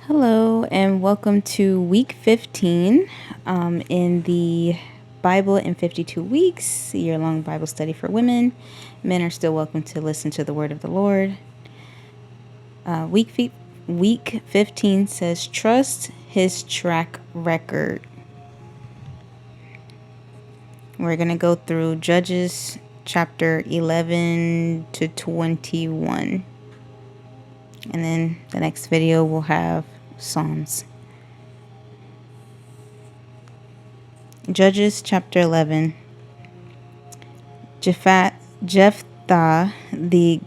Hello, and welcome to week 15 in the Bible in 52 Weeks, year long Bible study for women. Men are still welcome to listen to the word of the Lord. Week 15 says, Trust his track record. We're going to go through Judges chapter 11 to 21. And then the next video will have Psalms. Judges chapter 11. Jephthah the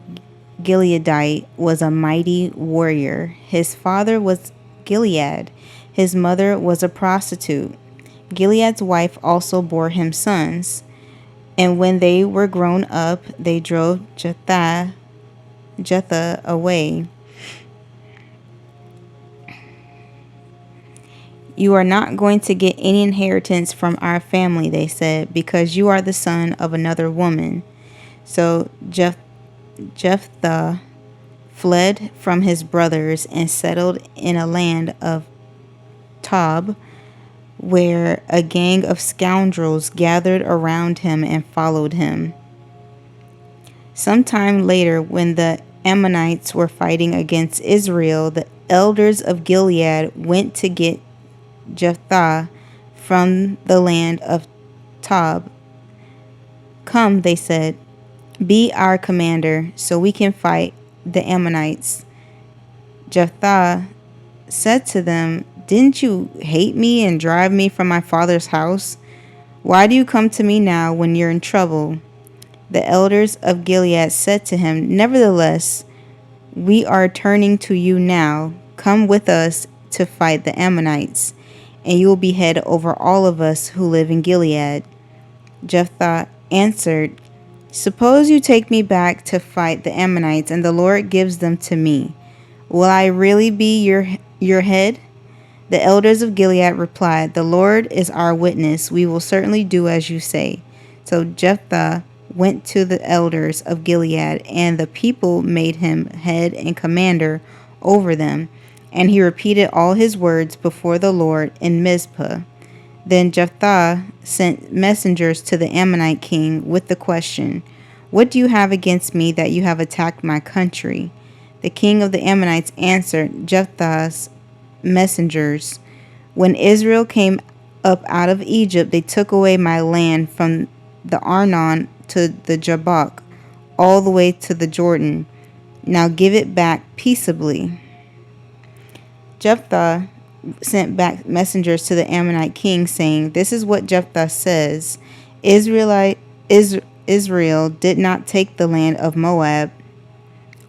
Gileadite was a mighty warrior. His father was Gilead. His mother was a prostitute. Gilead's wife also bore him sons. And when they were grown up, they drove Jephthah away. You are not going to get any inheritance from our family, they said, because you are the son of another woman. So Jephthah fled from his brothers and settled in a land of Tob, where a gang of scoundrels gathered around him and followed him. Sometime later, when the Ammonites were fighting against Israel, the elders of Gilead went to get Jephthah from the land of Tob. Come, they said, be our commander so we can fight the Ammonites. Jephthah said to them, Didn't you hate me and drive me from my father's house? Why do you come to me now when you're in trouble? The elders of Gilead said to him, Nevertheless, we are turning to you now. Come with us to fight the Ammonites, and you will be head over all of us who live in Gilead. Jephthah answered, Suppose you take me back to fight the Ammonites, and the Lord gives them to me. Will I really be your head? The elders of Gilead replied, The Lord is our witness. We will certainly do as you say. So Jephthah went to the elders of Gilead, and the people made him head and commander over them. And he repeated all his words before the Lord in Mizpah. Then Jephthah sent messengers to the Ammonite king with the question, What do you have against me that you have attacked my country? The king of the Ammonites answered Jephthah's messengers, When Israel came up out of Egypt, they took away my land from the Arnon to the Jabbok, all the way to the Jordan. Now give it back peaceably. Jephthah sent back messengers to the Ammonite king, saying, This is what Jephthah says, Israel did not take the land of Moab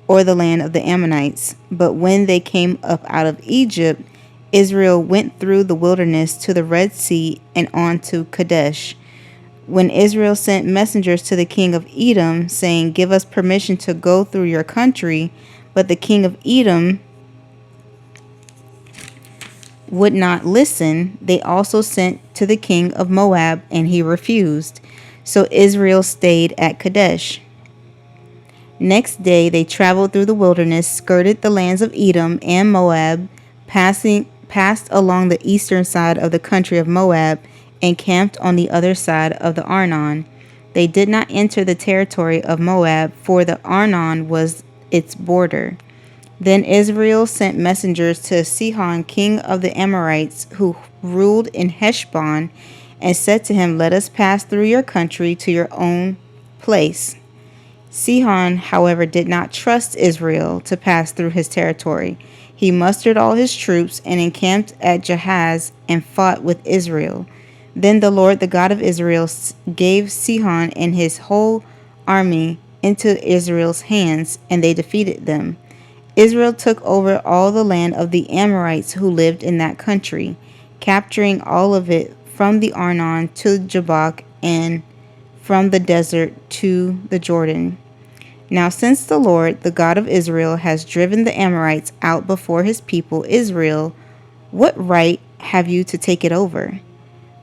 or the land of the Ammonites, but when they came up out of Egypt, Israel went through the wilderness to the Red Sea and on to Kadesh. When Israel sent messengers to the king of Edom, saying, Give us permission to go through your country, but the king of Edom would not listen, they also sent to the king of Moab, and he refused. So Israel stayed at Kadesh. Next day they traveled through the wilderness, skirted the lands of Edom and Moab, passed along the eastern side of the country of Moab, and camped on the other side of the Arnon. They did not enter the territory of Moab, for the Arnon was its border. Then Israel sent messengers to Sihon, king of the Amorites, who ruled in Heshbon, and said to him, Let us pass through your country to your own place. Sihon, however, did not trust Israel to pass through his territory. He mustered all his troops and encamped at Jahaz and fought with Israel. Then the Lord, the God of Israel, gave Sihon and his whole army into Israel's hands, and they defeated them. Israel took over all the land of the Amorites who lived in that country, capturing all of it from the Arnon to Jabbok and from the desert to the Jordan. Now since the Lord, the God of Israel, has driven the Amorites out before his people Israel, what right have you to take it over?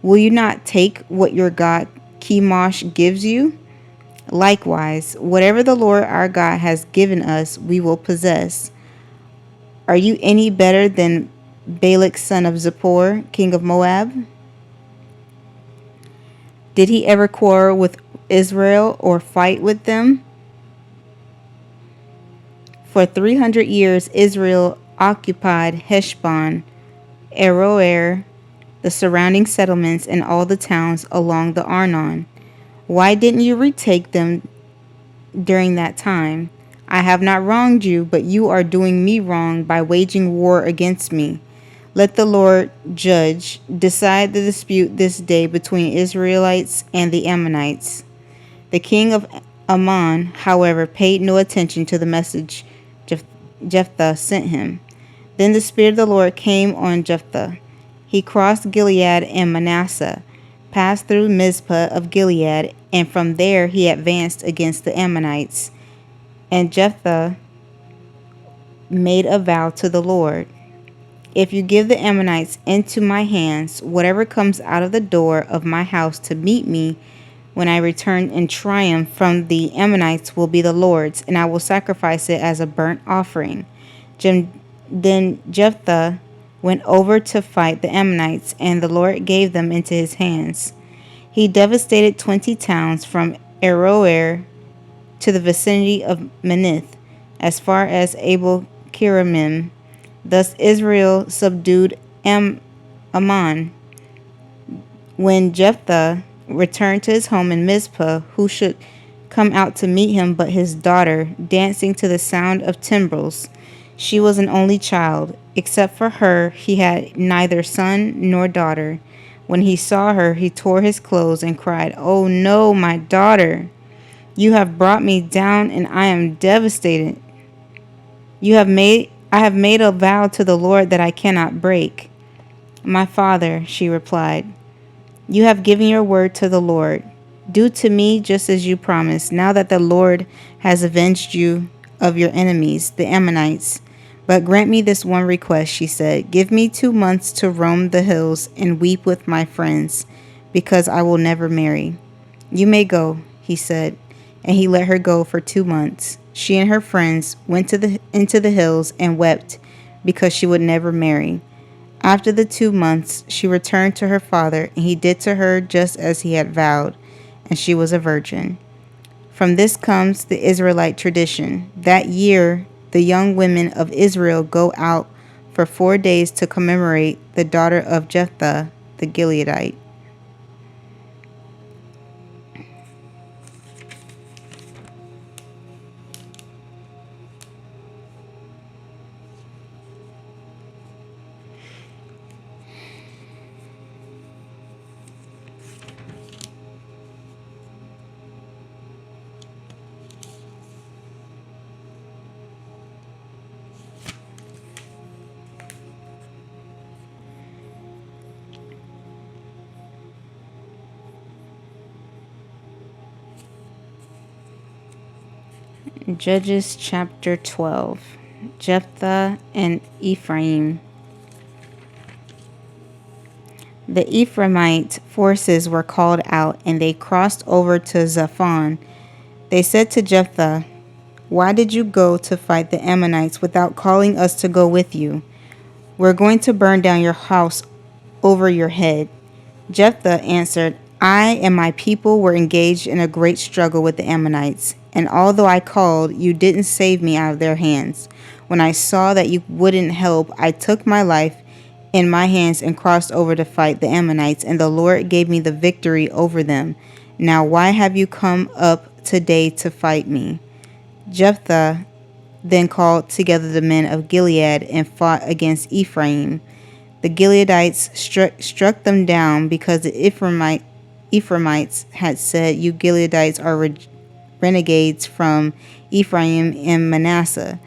Will you not take what your God Chemosh gives you? Likewise, whatever the Lord our God has given us, we will possess. Are you any better than Balak son of Zippor, king of Moab? Did he ever quarrel with Israel or fight with them? For 300 years, Israel occupied Heshbon, Aroer, the surrounding settlements, and all the towns along the Arnon. Why didn't you retake them during that time? I have not wronged you, but you are doing me wrong by waging war against me. Let the Lord decide the dispute this day between Israelites and the Ammonites. The king of Ammon, however, paid no attention to the message Jephthah sent him. Then the Spirit of the Lord came on Jephthah. He crossed Gilead and Manasseh, passed through Mizpah of Gilead, and from there he advanced against the Ammonites. And Jephthah made a vow to the Lord. If you give the Ammonites into my hands, whatever comes out of the door of my house to meet me when I return in triumph from the Ammonites will be the Lord's, and I will sacrifice it as a burnt offering. Then Jephthah went over to fight the Ammonites, and the Lord gave them into his hands. He devastated 20 towns from Aroer to the vicinity of Menith, as far as Abel Keramim. Thus Israel subdued Ammon. When Jephthah returned to his home in Mizpah, who should come out to meet him but his daughter, dancing to the sound of timbrels? She was an only child. Except for her, he had neither son nor daughter. When he saw her, he tore his clothes and cried, "Oh no, my daughter! You have brought me down, and I am devastated. I have made a vow to the Lord that I cannot break." "My father," she replied, "you have given your word to the Lord. Do to me just as you promised, now that the Lord has avenged you of your enemies, the Ammonites. But grant me this one request," she said. "Give me 2 months to roam the hills and weep with my friends, because I will never marry." "You may go," he said, and he let her go for 2 months. She and her friends went into the hills and wept because she would never marry. After the 2 months, she returned to her father, and he did to her just as he had vowed, and she was a virgin. From this comes the Israelite tradition. That year, the young women of Israel go out for 4 days to commemorate the daughter of Jephthah the Gileadite. Judges chapter 12. Jephthah and Ephraim. The Ephraimite forces were called out, and they crossed over to Zaphon. They said to Jephthah, "Why did you go to fight the Ammonites without calling us to go with you? We're going to burn down your house over your head." Jephthah answered, "I and my people were engaged in a great struggle with the Ammonites, and although I called, you didn't save me out of their hands. When I saw that you wouldn't help, I took my life in my hands and crossed over to fight the Ammonites, and the Lord gave me the victory over them. Now why have you come up today to fight me?" Jephthah then called together the men of Gilead and fought against Ephraim. The Gileadites struck them down because the Ephraimites had said, "You Gileadites are renegades from Ephraim and Manasseh."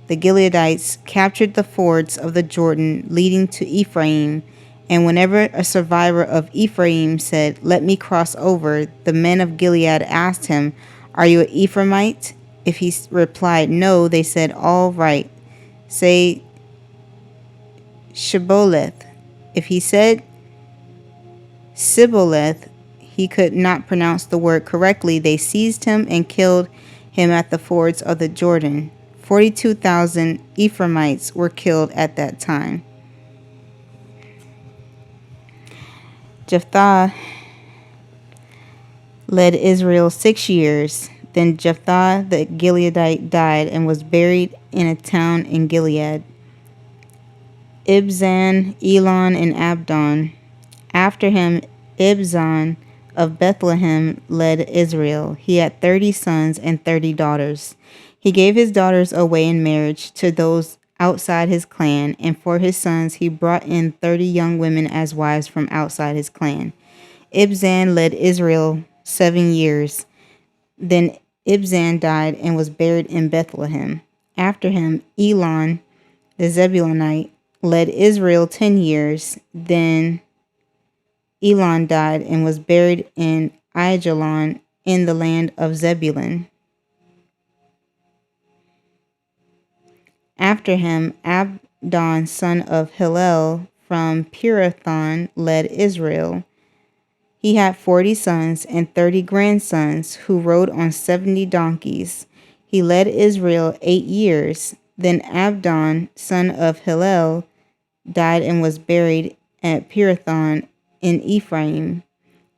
The Gileadites captured the fords of the Jordan leading to Ephraim, and whenever a survivor of Ephraim said, "Let me cross over," the men of Gilead asked him, "Are you an Ephraimite?" If he replied no, they said, "All right, say Shibboleth." If he said Sibboleth, he could not pronounce the word correctly. They seized him and killed him at the fords of the Jordan. 42,000 Ephraimites were killed at that time. Jephthah led Israel 6 years. Then Jephthah the Gileadite died and was buried in a town in Gilead. Ibzan, Elon, and Abdon. After him, Ibzan of Bethlehem led Israel. He had 30 sons and 30 daughters. He gave his daughters away in marriage to those outside his clan, and for his sons he brought in 30 young women as wives from outside his clan. Ibzan led Israel 7 years. Then Ibzan died and was buried in Bethlehem. After him, Elon the Zebulunite led Israel 10 years. Then Elon died and was buried in Aijalon in the land of Zebulun. After him, Abdon, son of Hillel from Pirathon, led Israel. He had 40 sons and 30 grandsons who rode on 70 donkeys. He led Israel 8 years. Then Abdon, son of Hillel, died and was buried at Pirathon in Ephraim,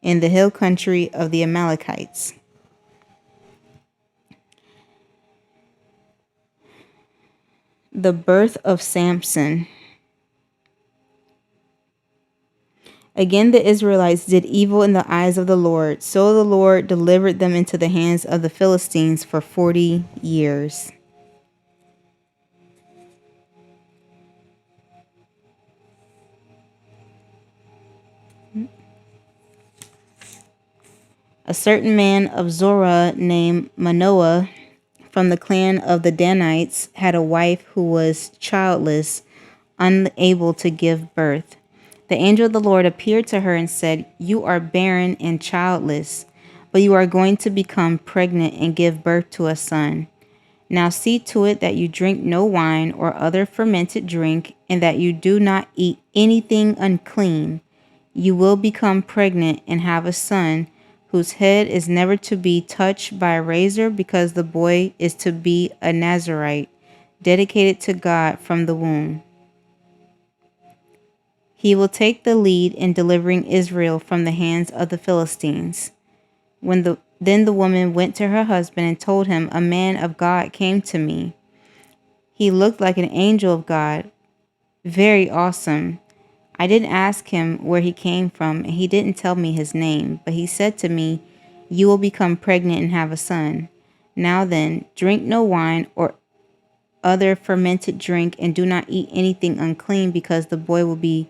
in the hill country of the Amalekites. The birth of Samson. Again, the Israelites did evil in the eyes of the Lord, so the Lord delivered them into the hands of the Philistines for 40 years. A certain man of Zorah named Manoah from the clan of the Danites had a wife who was childless, unable to give birth. The angel of the Lord appeared to her and said, "You are barren and childless, but you are going to become pregnant and give birth to a son. Now see to it that you drink no wine or other fermented drink, and that you do not eat anything unclean. You will become pregnant and have a son, whose head is never to be touched by a razor, because the boy is to be a Nazirite, dedicated to God from the womb. He will take the lead in delivering Israel from the hands of the Philistines." Then the woman went to her husband and told him, "A man of God came to me. He looked like an angel of God, very awesome. I didn't ask him where he came from, and he didn't tell me his name, but he said to me, 'You will become pregnant and have a son. Now then, drink no wine or other fermented drink, and do not eat anything unclean, because the boy will be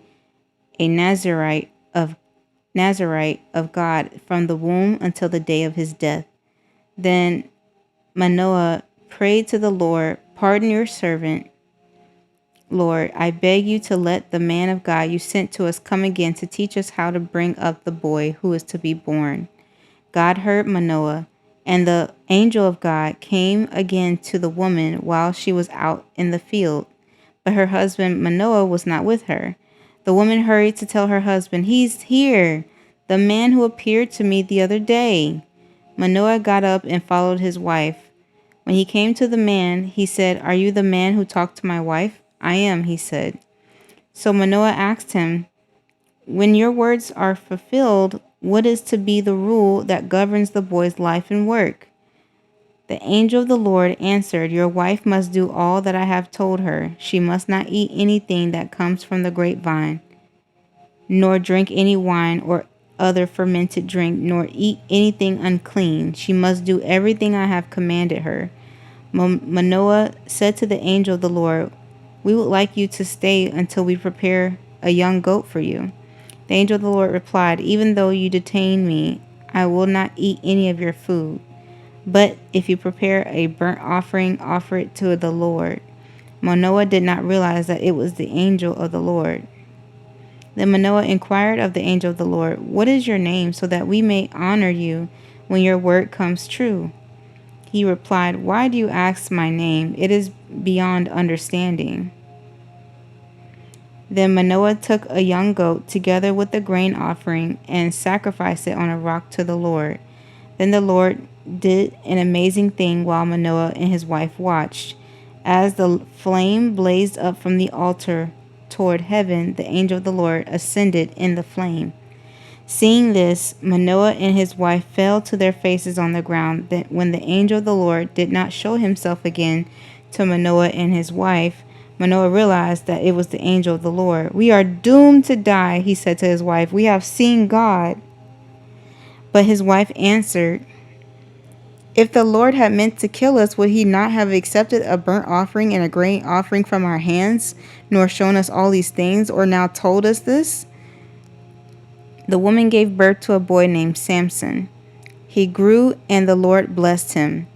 a Nazirite of God from the womb until the day of his death.' Then Manoah prayed to the Lord, 'Pardon your servant, Lord. I beg you to let the man of God you sent to us come again to teach us how to bring up the boy who is to be born.' God heard Manoah, and the angel of God came again to the woman while she was out in the field. But her husband Manoah was not with her. The woman hurried to tell her husband, 'He's here, the man who appeared to me the other day.' Manoah got up and followed his wife. When he came to the man, he said, 'Are you the man who talked to my wife?' 'I am,' he said. So Manoah asked him, 'When your words are fulfilled, what is to be the rule that governs the boy's life and work?' The angel of the Lord answered, 'Your wife must do all that I have told her. She must not eat anything that comes from the grapevine, nor drink any wine or other fermented drink, nor eat anything unclean. She must do everything I have commanded her.' Manoah said to the angel of the Lord, 'We would like you to stay until we prepare a young goat for you.' The angel of the Lord replied, 'Even though you detain me, I will not eat any of your food. But if you prepare a burnt offering, offer it to the Lord.' Manoah did not realize that it was the angel of the Lord. Then Manoah inquired of the angel of the Lord, 'What is your name, so that we may honor you when your word comes true?' He replied, 'Why do you ask my name? It is beyond understanding.' Then Manoah took a young goat together with the grain offering and sacrificed it on a rock to the Lord. Then the Lord did an amazing thing while Manoah and his wife watched. As the flame blazed up from the altar toward heaven, the angel of the Lord ascended in the flame. Seeing this, Manoah and his wife fell to their faces on the ground. That when the angel of the Lord did not show himself again to Manoah and his wife, Manoah realized that it was the angel of the Lord. "We are doomed to die," he said to his wife. "We have seen God." But his wife answered, "If the Lord had meant to kill us, would he not have accepted a burnt offering and a grain offering from our hands, nor shown us all these things, or now told us this?" The woman gave birth to a boy named Samson. He grew, and the Lord blessed him.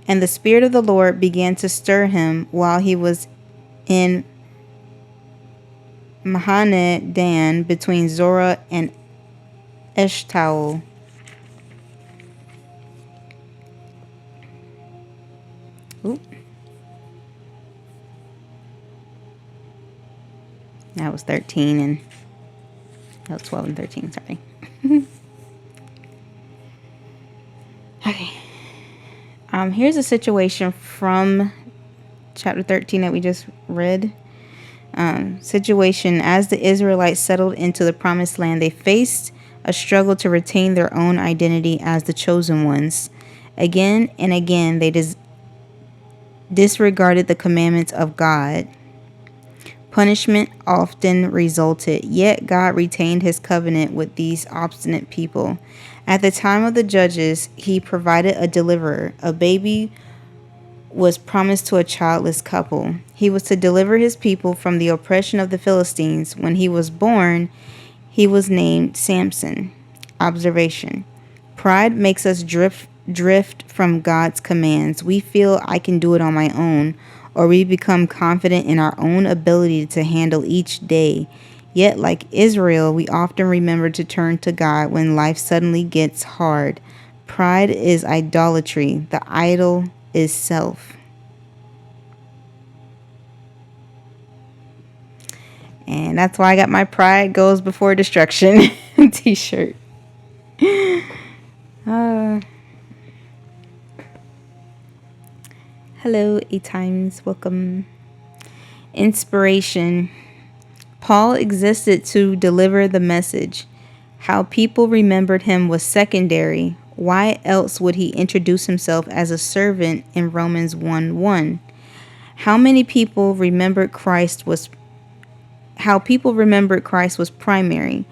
And the Spirit of the Lord began to stir him while he was in Mahaneh Dan between Zorah and Eshtaol. Oop. That was 13 and that was 12 and 13, sorry. Okay. Here's a situation from chapter 13 that we just read. Situation: as the Israelites settled into the promised land, they faced a struggle to retain their own identity as the chosen ones. Again and again, they disregarded the commandments of God. Punishment often resulted, yet God retained his covenant with these obstinate people. At the time of the judges, he provided a deliverer. A baby was promised to a childless couple. He was to deliver his people from the oppression of the Philistines. When he was born, he was named Samson. Observation: pride makes us drift from God's commands. We feel I can do it on my own, or we become confident in our own ability to handle each day. Yet, like Israel, we often remember to turn to God when life suddenly gets hard. Pride is idolatry. The idol is self. And that's why I got my "Pride Goes Before Destruction" t-shirt. Hello, A-Times. Welcome. Inspiration. Paul existed to deliver the message. How people remembered him was secondary. Why else would he introduce himself as a servant in Romans 1:1? How people remembered Christ was primary.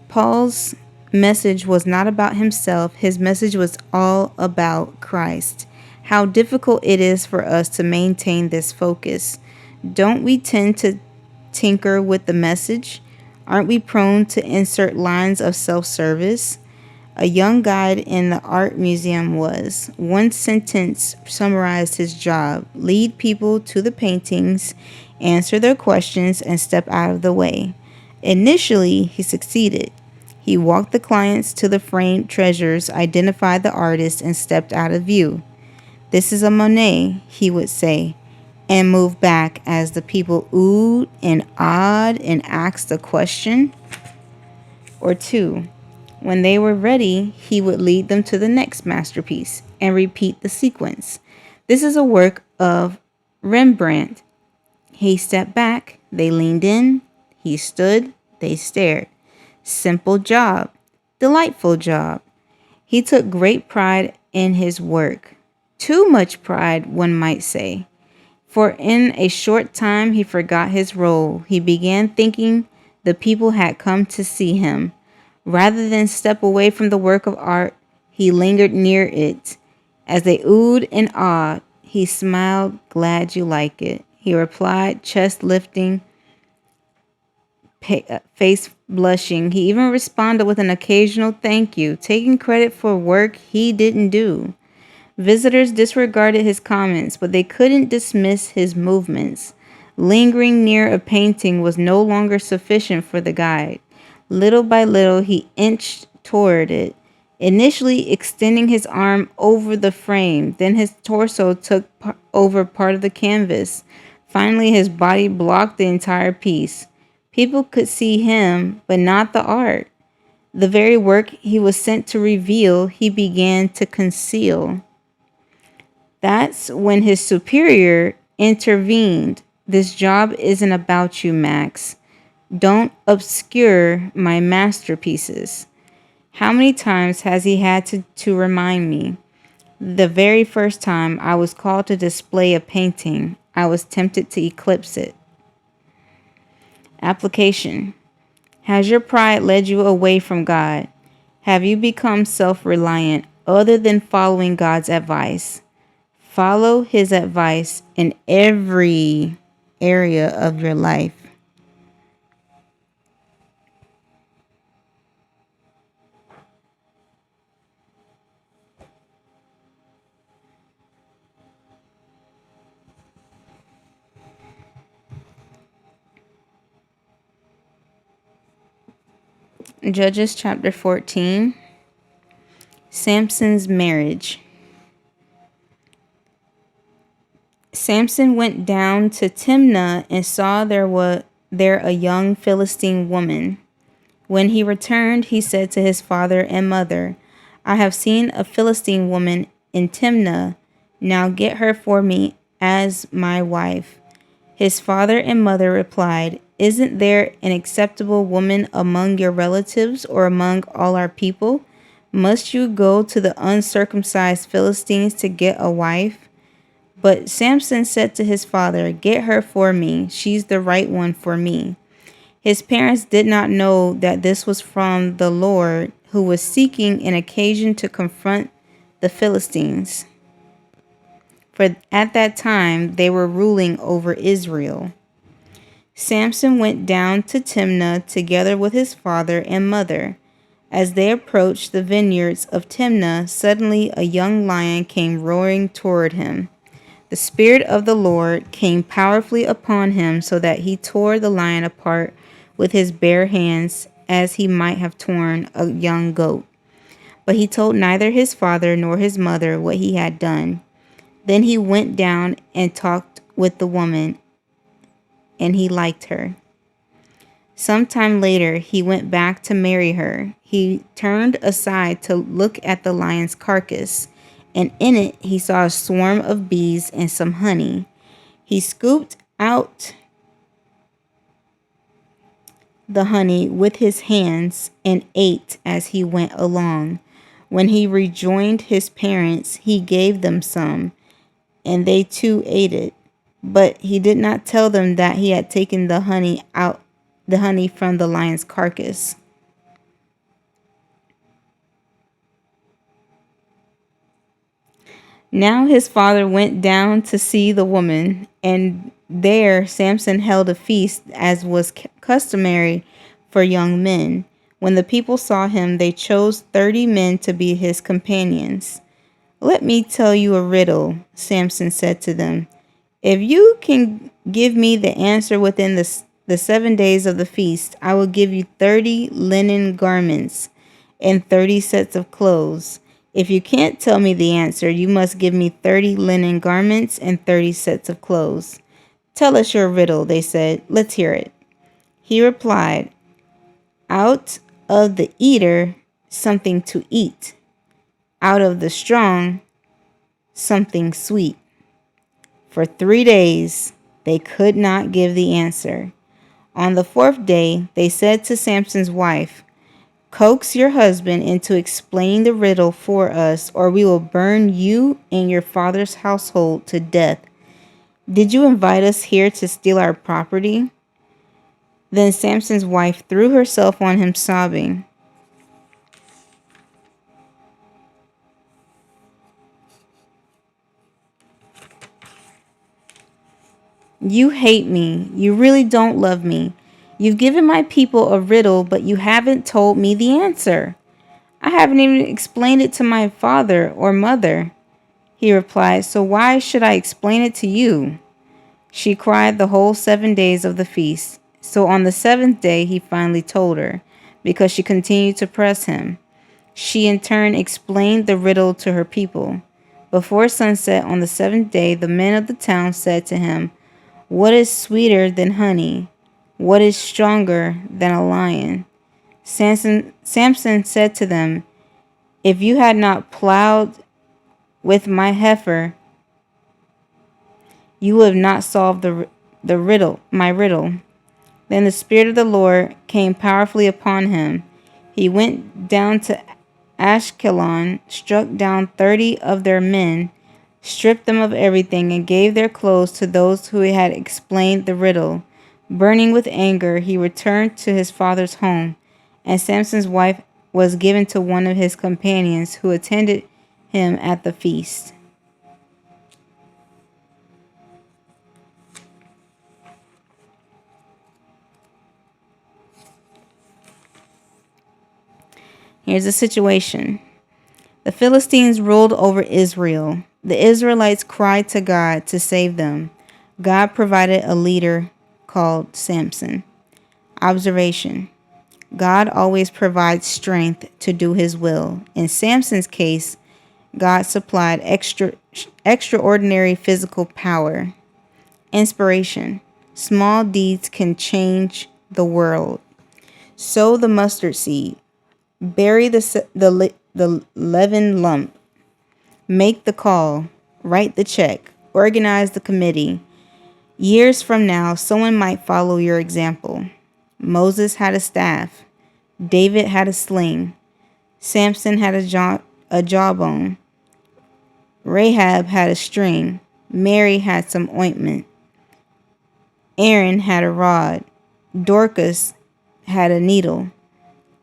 Paul's message was not about himself. His message was all about Christ. How difficult it is for us to maintain this focus. Don't we tend to tinker with the message? Aren't we prone to insert lines of self-service? A young guide in the art museum was. One sentence summarized his job: lead people to the paintings, answer their questions, and step out of the way. Initially, he succeeded. He walked the clients to the framed treasures, identified the artist, and stepped out of view. "This is a Monet," he would say, and move back as the people oohed and awed and asked a question or two. When they were ready, he would lead them to the next masterpiece and repeat the sequence. "This is a work of Rembrandt." He stepped back, they leaned in, he stood, they stared. Simple job, delightful job. He took great pride in his work. Too much pride, one might say. For in a short time he forgot his role. He began thinking the people had come to see him. Rather than step away from the work of art, he lingered near it. As they oohed and awed, he smiled, "Glad you like it," he replied, chest lifting, face blushing. He even responded with an occasional "thank you," taking credit for work he didn't do. Visitors disregarded his comments, but they couldn't dismiss his movements. Lingering near a painting was no longer sufficient for the guide. Little by little, he inched toward it, initially extending his arm over the frame. Then his torso took over part of the canvas. Finally, his body blocked the entire piece. People could see him, but not the art. The very work he was sent to reveal, he began to conceal. That's when his superior intervened. "This job isn't about you, Max. Don't obscure my masterpieces." How many times has he had to remind me? The very first time I was called to display a painting, I was tempted to eclipse it. Application. Has your pride led you away from God? Have you become self reliant other than following God's advice? Follow his advice in every area of your life. Judges chapter 14. Samson's marriage. Samson went down to Timnah and saw there a young Philistine woman. When he returned, he said to his father and mother, I have seen a Philistine woman in Timnah. Now get her for me as my wife. His father and mother replied, Isn't there an acceptable woman among your relatives or among all our people? Must you go to the uncircumcised Philistines to get a wife? But Samson said to his father, Get her for me. She's the right one for me. His parents did not know that this was from the Lord, who was seeking an occasion to confront the Philistines. For at that time they were ruling over Israel. Samson went down to Timnah together with his father and mother. As they approached the vineyards of Timnah, suddenly a young lion came roaring toward him. The Spirit of the Lord came powerfully upon him so that he tore the lion apart with his bare hands as he might have torn a young goat. But he told neither his father nor his mother what he had done. Then he went down and talked with the woman, and he liked her. Some time later, he went back to marry her. He turned aside to look at the lion's carcass, and in it he saw a swarm of bees and some honey. He scooped out the honey with his hands and ate as he went along. When he rejoined his parents, he gave them some, and they too ate it. But he did not tell them that he had taken the honey from the lion's carcass. Now his father went down to see the woman, and there Samson held a feast as was customary for young men. When the people saw him, they chose 30 men to be his companions. Let me tell you a riddle, Samson said to them. If you can give me the answer within the 7 days of the feast, I will give you 30 linen garments and 30 sets of clothes. If you can't tell me the answer, you must give me 30 linen garments and 30 sets of clothes. Tell us your riddle, they said. Let's hear it. He replied, Out of the eater, something to eat. Out of the strong, something sweet. For 3 days, they could not give the answer. On the 4th day, they said to Samson's wife, Coax your husband into explaining the riddle for us, or we will burn you and your father's household to death. Did you invite us here to steal our property? Then Samson's wife threw herself on him, sobbing. You hate me. You really don't love me. You've given my people a riddle, but you haven't told me the answer. I haven't even explained it to my father or mother. He replied, So why should I explain it to you? She cried the whole 7 days of the feast. So on the 7th day, he finally told her, because she continued to press him. She in turn explained the riddle to her people. Before sunset on the 7th day, the men of the town said to him, What is sweeter than honey? What is stronger than a lion? Samson said to them, If you had not plowed with my heifer, you would have not solved my riddle. Then the Spirit of the Lord came powerfully upon him. He went down to Ashkelon, struck down 30 of their men, stripped them of everything, and gave their clothes to those who had explained the riddle. Burning with anger, he returned to his father's home, and Samson's wife was given to one of his companions who attended him at the feast. Here's the situation. The Philistines ruled over Israel. The Israelites cried to God to save them. God provided a leader called Samson. Observation. God always provides strength to do his will. In Samson's case, God supplied extraordinary physical power. Inspiration. Small deeds can change the world. Sow the mustard seed. Bury the leaven lump. Make the call. Write the check. Organize the committee. Years from now, someone might follow your example. Moses had a staff. David had a sling. Samson had a jawbone. Rahab had a string. Mary had some ointment. Aaron had a rod. Dorcas had a needle.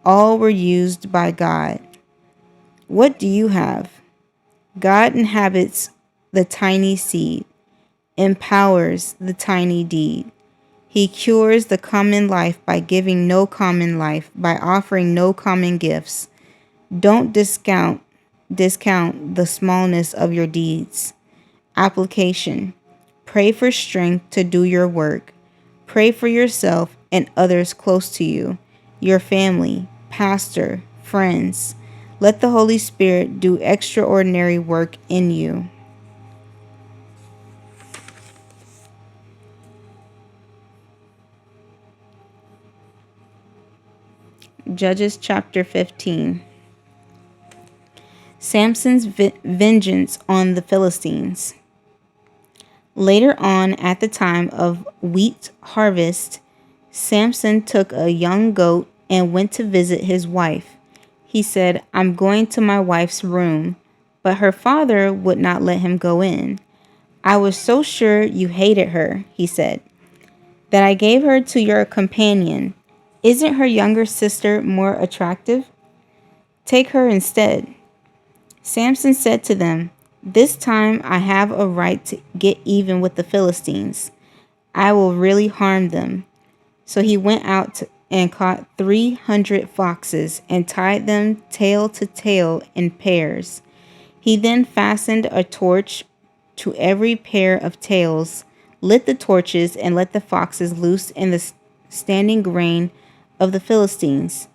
All were used by God. What do you have? God inhabits the tiny seed, empowers the tiny deed. He cures the common life by giving no common life, by offering no common gifts. Don't discount the smallness of your deeds. Application. Pray for strength to do your work. Pray for yourself and others close to you, your family, pastor, friends. Let the Holy Spirit do extraordinary work in you. Judges chapter 15. Samson's vengeance on the Philistines. Later on, at the time of wheat harvest, Samson took a young goat and went to visit his wife. He said, "I'm going to my wife's room," but her father would not let him go in. "I was so sure you hated her," he said, "that I gave her to your companion. Isn't her younger sister more attractive? Take her instead." Samson said to them, "This time I have a right to get even with the Philistines. I will really harm them." So he went out and caught 300 foxes and tied them tail to tail in pairs. He then fastened a torch to every pair of tails, lit the torches, and let the foxes loose in the standing grain of the Philistines.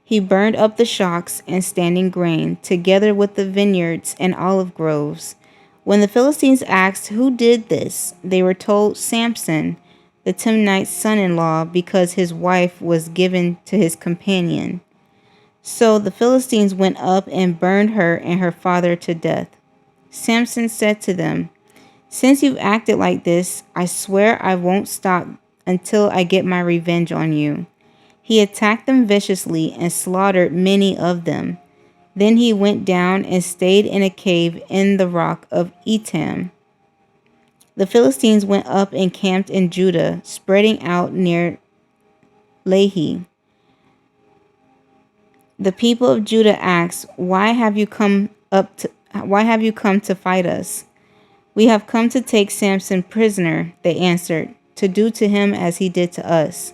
He burned up the shocks and standing grain, together with the vineyards and olive groves. When the Philistines asked who did this, they were told Samson, the Timnite's son-in-law, because his wife was given to his companion. So the Philistines went up and burned her and her father to death. Samson said to them, "Since you've acted like this, I swear I won't stop until I get my revenge on you." He attacked them viciously and slaughtered many of them. Then he went down and stayed in a cave in the rock of Etam. The Philistines went up and camped in Judah, spreading out near Lehi. The people of Judah asked, "Why have you come to fight us?" "We have come to take Samson prisoner," they answered, "to do to him as he did to us."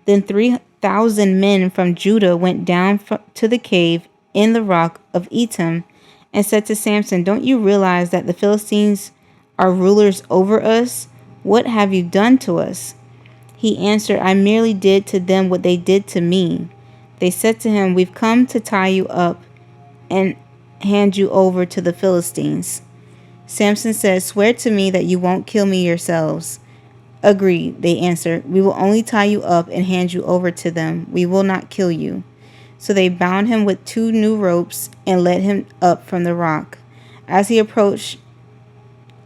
Then 3,000 men from Judah went down to the cave in the rock of Etam and said to Samson, "Don't you realize that the Philistines are rulers over us? What have you done to us?" He answered, "I merely did to them what they did to me." They said to him, "We've come to tie you up and hand you over to the Philistines." Samson said, "Swear to me that you won't kill me yourselves." "Agreed," they answered. "We will only tie you up and hand you over to them. We will not kill you." So they bound him with 2 new ropes and led him up from the rock. As he approached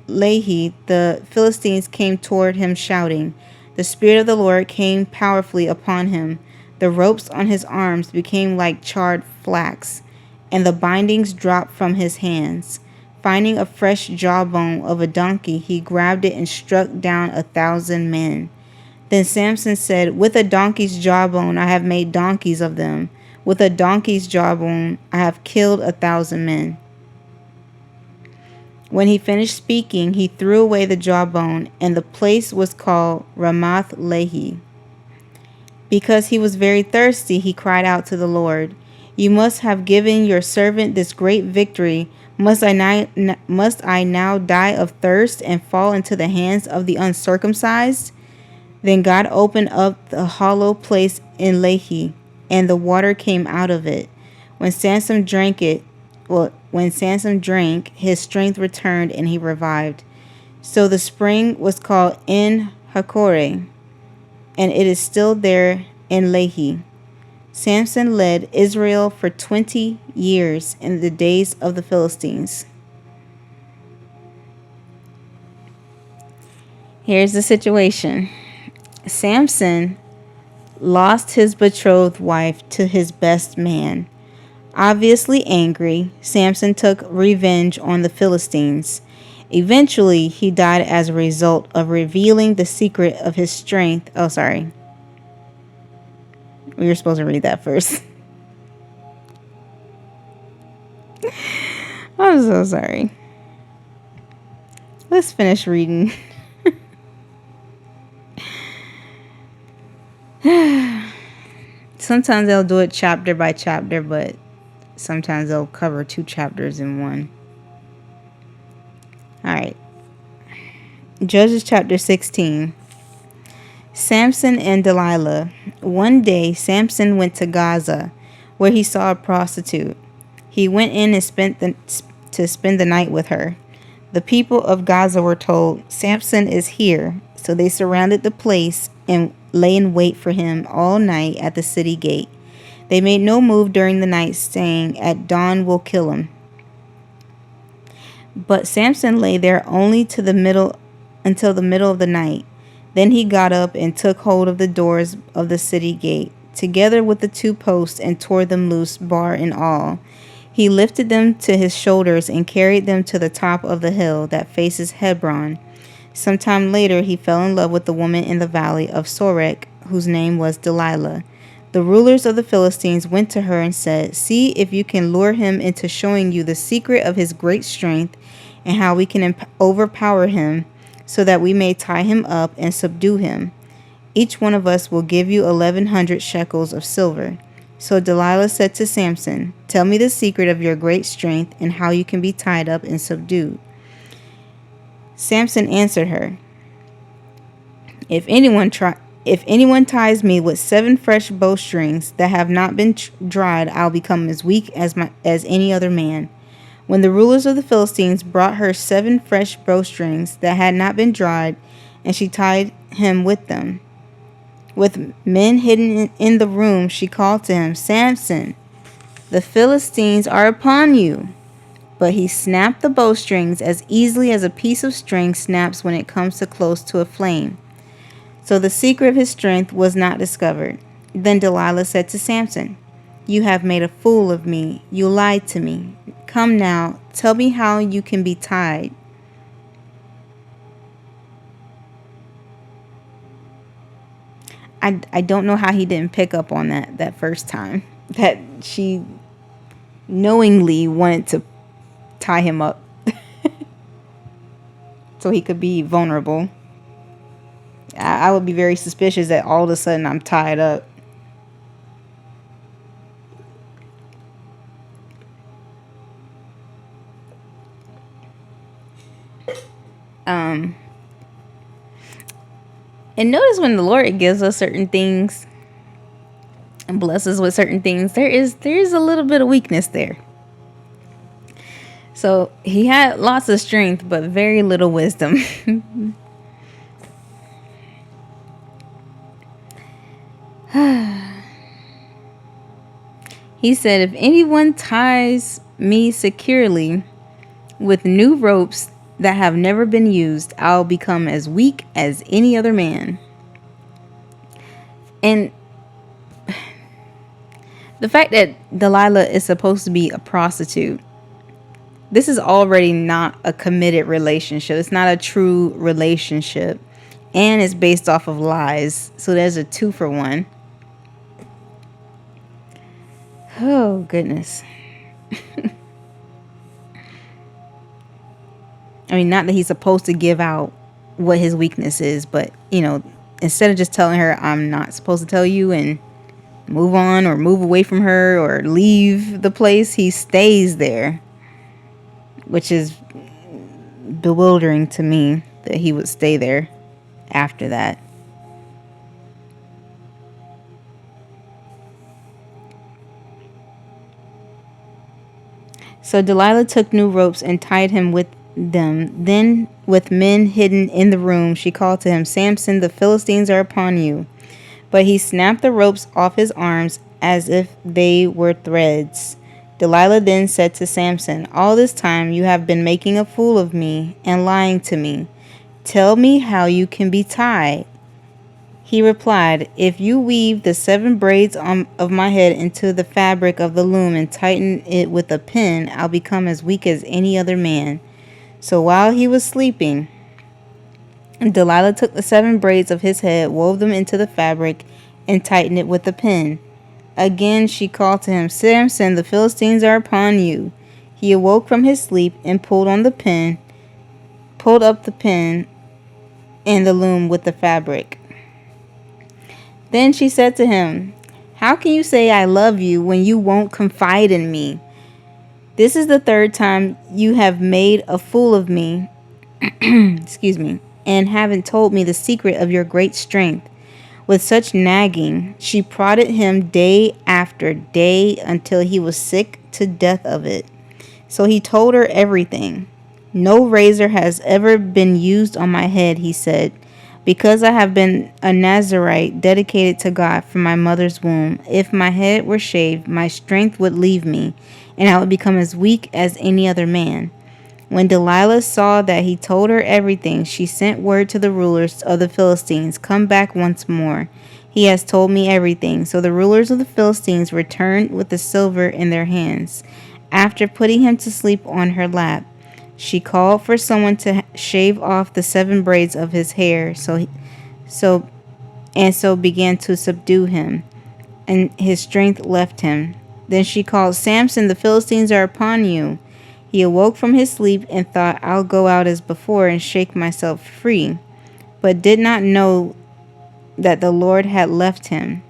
Lehi, the Philistines came toward him shouting. The Spirit of the Lord came powerfully upon him. The ropes on his arms became like charred flax, and the bindings dropped from his hands. Finding a fresh jawbone of a donkey, he grabbed it and struck down 1,000 men. Then Samson said, "With a donkey's jawbone I have made donkeys of them. With a donkey's jawbone I have killed 1,000 men." When he finished speaking, he threw away the jawbone, and the place was called Ramath Lehi. Because he was very thirsty, he cried out to the Lord, "You must have given your servant this great victory. Must I now die of thirst and fall into the hands of the uncircumcised?" Then God opened up the hollow place in Lehi, and the water came out of it. When Samson drank, his strength returned and he revived. So the spring was called En Hakkore, and it is still there in Lehi. Samson led Israel for 20 years in the days of the Philistines. Here's the situation. Samson lost his betrothed wife to his best man. Obviously angry, Samson took revenge on the Philistines. Eventually, he died as a result of revealing the secret of his strength. Oh, sorry. We were supposed to read that first. I'm so sorry. Let's finish reading. Sometimes they'll do it chapter by chapter, but sometimes they'll cover 2 chapters in one. Alright. Judges chapter 16. Samson and Delilah. One day, Samson went to Gaza, where he saw a prostitute. He went in and spend the night with her. The people of Gaza were told, "Samson is here." So they surrounded the place and lay in wait for him all night at the city gate. They made no move during the night, saying, "At dawn we'll kill him." But Samson lay there only until the middle of the night. Then he got up and took hold of the doors of the city gate, together with the 2 posts, and tore them loose, bar and all. He lifted them to his shoulders and carried them to the top of the hill that faces Hebron. Sometime later, he fell in love with the woman in the valley of Sorek, whose name was Delilah. The rulers of the Philistines went to her and said, "See if you can lure him into showing you the secret of his great strength and how we can overpower him, so that we may tie him up and subdue him. Each one of us will give you 1,100 shekels of silver." So Delilah said to Samson, "Tell me the secret of your great strength and how you can be tied up and subdued." Samson answered her, If anyone ties me with 7 fresh bowstrings that have not been dried, I'll become as weak as any other man." When the rulers of the Philistines brought her 7 fresh bowstrings that had not been dried, and she tied him with them, with men hidden in the room, she called to him, "Samson, the Philistines are upon you." But he snapped the bowstrings as easily as a piece of string snaps when it comes close to a flame. So the secret of his strength was not discovered. Then Delilah said to Samson, "You have made a fool of me. You lied to me. Come now, tell me how you can be tied." I don't know how he didn't pick up on that first time, that she knowingly wanted to tie him up so he could be vulnerable. I would be very suspicious that all of a sudden I'm tied up. And notice when the Lord gives us certain things and blesses us with certain things, there is a little bit of weakness there. So he had lots of strength, but very little wisdom. He said, "If anyone ties me securely with new ropes that have never been used, I'll become as weak as any other man." And The fact that Delilah is supposed to be a prostitute, this is already not a committed relationship. It's not a true relationship. And it's based off of lies. So there's a 2-for-1. Oh, goodness. I mean, not that he's supposed to give out what his weakness is, but, instead of just telling her, I'm not supposed to tell you, and move on or move away from her or leave the place, he stays there, which is bewildering to me that he would stay there after that. So Delilah took new ropes and tied him with them. Then, with men hidden in the room, she called to him, Samson, the Philistines are upon you. But he snapped the ropes off his arms as if they were threads. Delilah then said to Samson, all this time you have been making a fool of me and lying to me. Tell me how you can be tied. He replied, if you weave the 7 braids of my head into the fabric of the loom and tighten it with a pin, I'll become as weak as any other man. So while he was sleeping, Delilah took the 7 braids of his head, wove them into the fabric, and tightened it with a pin. Again she called to him, Samson, the Philistines are upon you. He awoke from his sleep and pulled up the pin and the loom with the fabric. Then she said to him, how can you say I love you when you won't confide in me? This is the 3rd time you have made a fool of me, excuse me, and haven't told me the secret of your great strength. With such nagging, she prodded him day after day until he was sick to death of it. So he told her everything. No razor has ever been used on my head, he said, because I have been a Nazirite dedicated to God from my mother's womb. If my head were shaved, my strength would leave me, and I would become as weak as any other man. When Delilah saw that he told her everything, she sent word to the rulers of the Philistines, come back once more. He has told me everything. So the rulers of the Philistines returned with the silver in their hands. After putting him to sleep on her lap, she called for someone to shave off the 7 braids of his hair, so began to subdue him, and his strength left him. Then she called, Samson, the Philistines are upon you. He awoke from his sleep and thought, I'll go out as before and shake myself free, but did not know that the Lord had left him.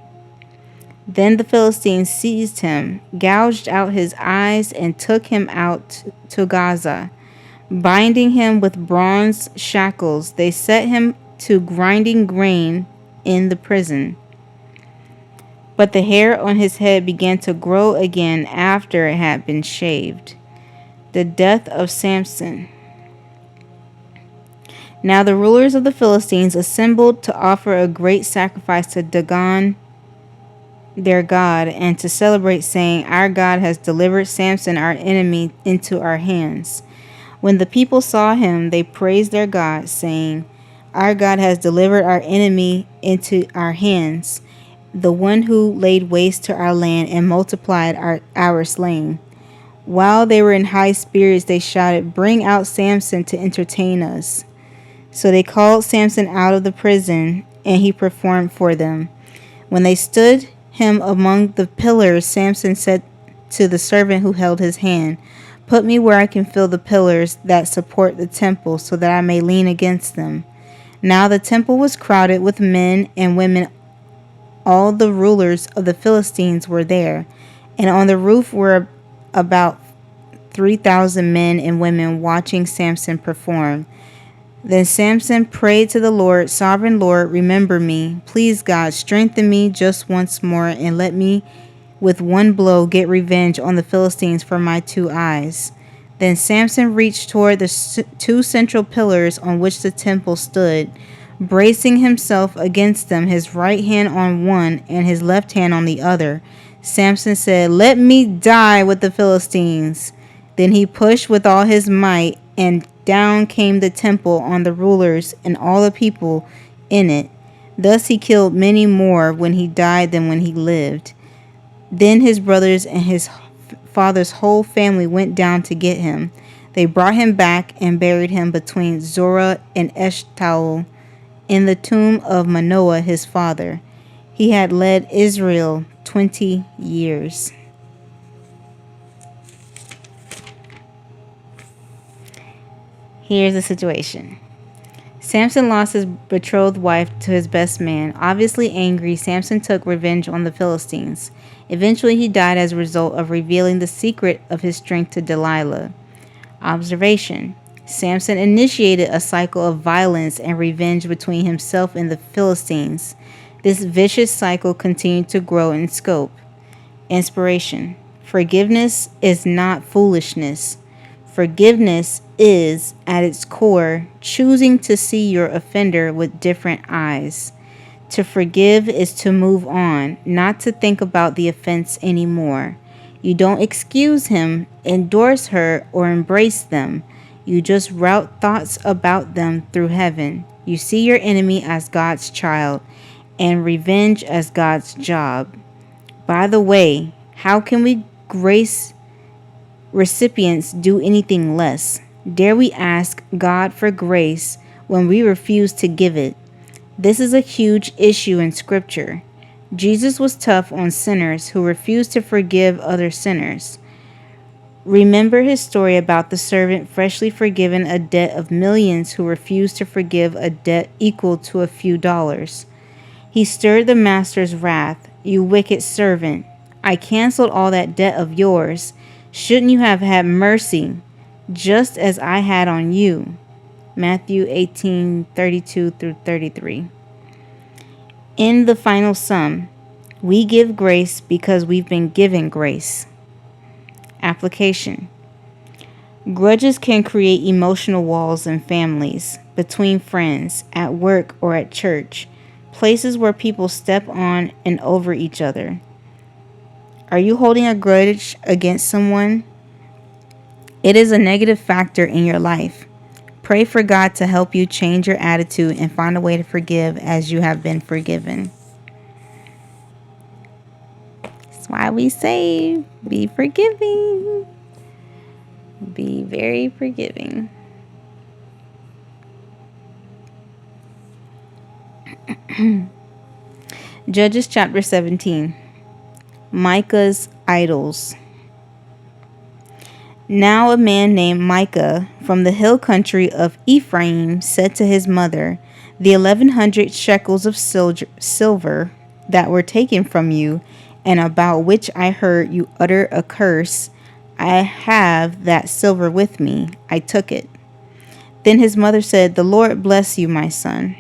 Then the Philistines seized him, gouged out his eyes, and took him out to Gaza. Binding him with bronze shackles, they set him to grinding grain in the prison. But the hair on his head began to grow again after it had been shaved. The death of Samson. Now the rulers of the Philistines assembled to offer a great sacrifice to Dagon, their god, and to celebrate, saying, our God has delivered Samson, our enemy, into our hands. When the people saw him, they praised their God, saying, our God has delivered our enemy into our hands, the one who laid waste to our land and multiplied our slain. While they were in high spirits, they shouted, bring out Samson to entertain us. So they called Samson out of the prison, and he performed for them. When they stood him among the pillars, Samson said to the servant who held his hand, put me where I can feel the pillars that support the temple, so that I may lean against them. Now the temple was crowded with men and women. All the rulers of the Philistines were there, and on the roof were about 3,000 men and women watching Samson perform. Then Samson prayed to the Lord, sovereign Lord, remember me. Please, God, strengthen me just once more, and let me with one blow get revenge on the Philistines for my 2 eyes. Then Samson reached toward the 2 central pillars on which the temple stood, bracing himself against them, his right hand on one and his left hand on the other. Samson said, let me die with the Philistines. Then he pushed with all his might, and down came the temple on the rulers and all the people in it. Thus he killed many more when he died than when he lived. Then his brothers and his father's whole family went down to get him. They brought him back and buried him between Zorah and Eshtaol in the tomb of Manoah his father. He had led Israel 20 years. Here's the situation. Samson lost his betrothed wife to his best man. Obviously angry, Samson took revenge on the Philistines. Eventually, he died as a result of revealing the secret of his strength to Delilah. Observation. Samson initiated a cycle of violence and revenge between himself and the Philistines. This vicious cycle continued to grow in scope. Inspiration. Forgiveness is not foolishness. Forgiveness is, at its core, choosing to see your offender with different eyes. To forgive is to move on, not to think about the offense anymore. You don't excuse him, endorse her, or embrace them. You just route thoughts about them through heaven. You see your enemy as God's child and revenge as God's job. By the way, how can we grace recipients do anything less? Dare we ask God for grace when we refuse to give it? This is a huge issue in Scripture. Jesus was tough on sinners who refused to forgive other sinners. Remember his story about the servant freshly forgiven a debt of millions who refused to forgive a debt equal to a few dollars. He stirred the master's wrath. You wicked servant, I canceled all that debt of yours. Shouldn't you have had mercy, just as I had on you? Matthew 18:32 through 33. In the final sum, we give grace because we've been given grace. Application. Grudges can create emotional walls in families, between friends, at work, or at church, places where people step on and over each other. Are you holding a grudge against someone? It is a negative factor in your life. Pray for God to help you change your attitude and find a way to forgive as you have been forgiven. That's why we say be forgiving. Be very forgiving. Judges chapter 17. Micah's idols. Now a man named Micah from the hill country of Ephraim said to his mother, "The 1,100 shekels of silver that were taken from you, and about which I heard you utter a curse, I have that silver with me. I took it." Then his mother said, "The Lord bless you, my son."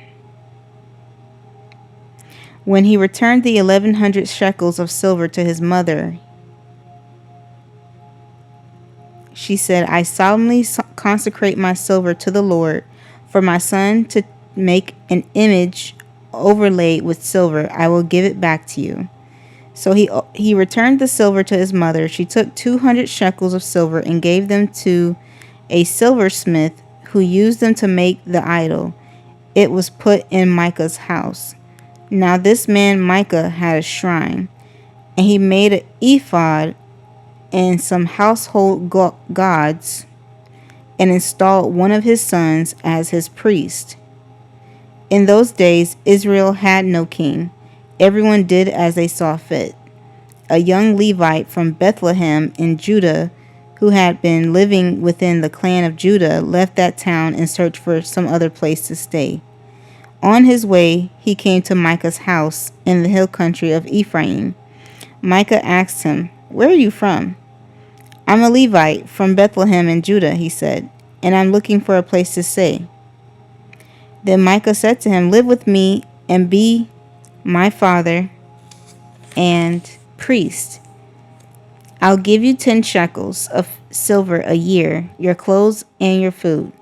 When he returned the 1,100 shekels of silver to his mother, she said, "I solemnly consecrate my silver to the Lord for my son to make an image overlaid with silver. I will give it back to you." So he returned the silver to his mother. She took 200 shekels of silver and gave them to a silversmith who used them to make the idol. It was put in Micah's house. Now this man Micah had a shrine, and he made an ephod and some household gods, and installed one of his sons as his priest. In those days, Israel had no king. Everyone did as they saw fit. A young Levite from Bethlehem in Judah, who had been living within the clan of Judah, left that town and searched for some other place to stay. On his way, he came to Micah's house in the hill country of Ephraim. Micah asked him, "Where are you from?" "I'm a Levite from Bethlehem in Judah," he said, "and I'm looking for a place to stay." Then Micah said to him, "Live with me and be my father and priest. I'll give you 10 shekels of silver a year, your clothes and your food."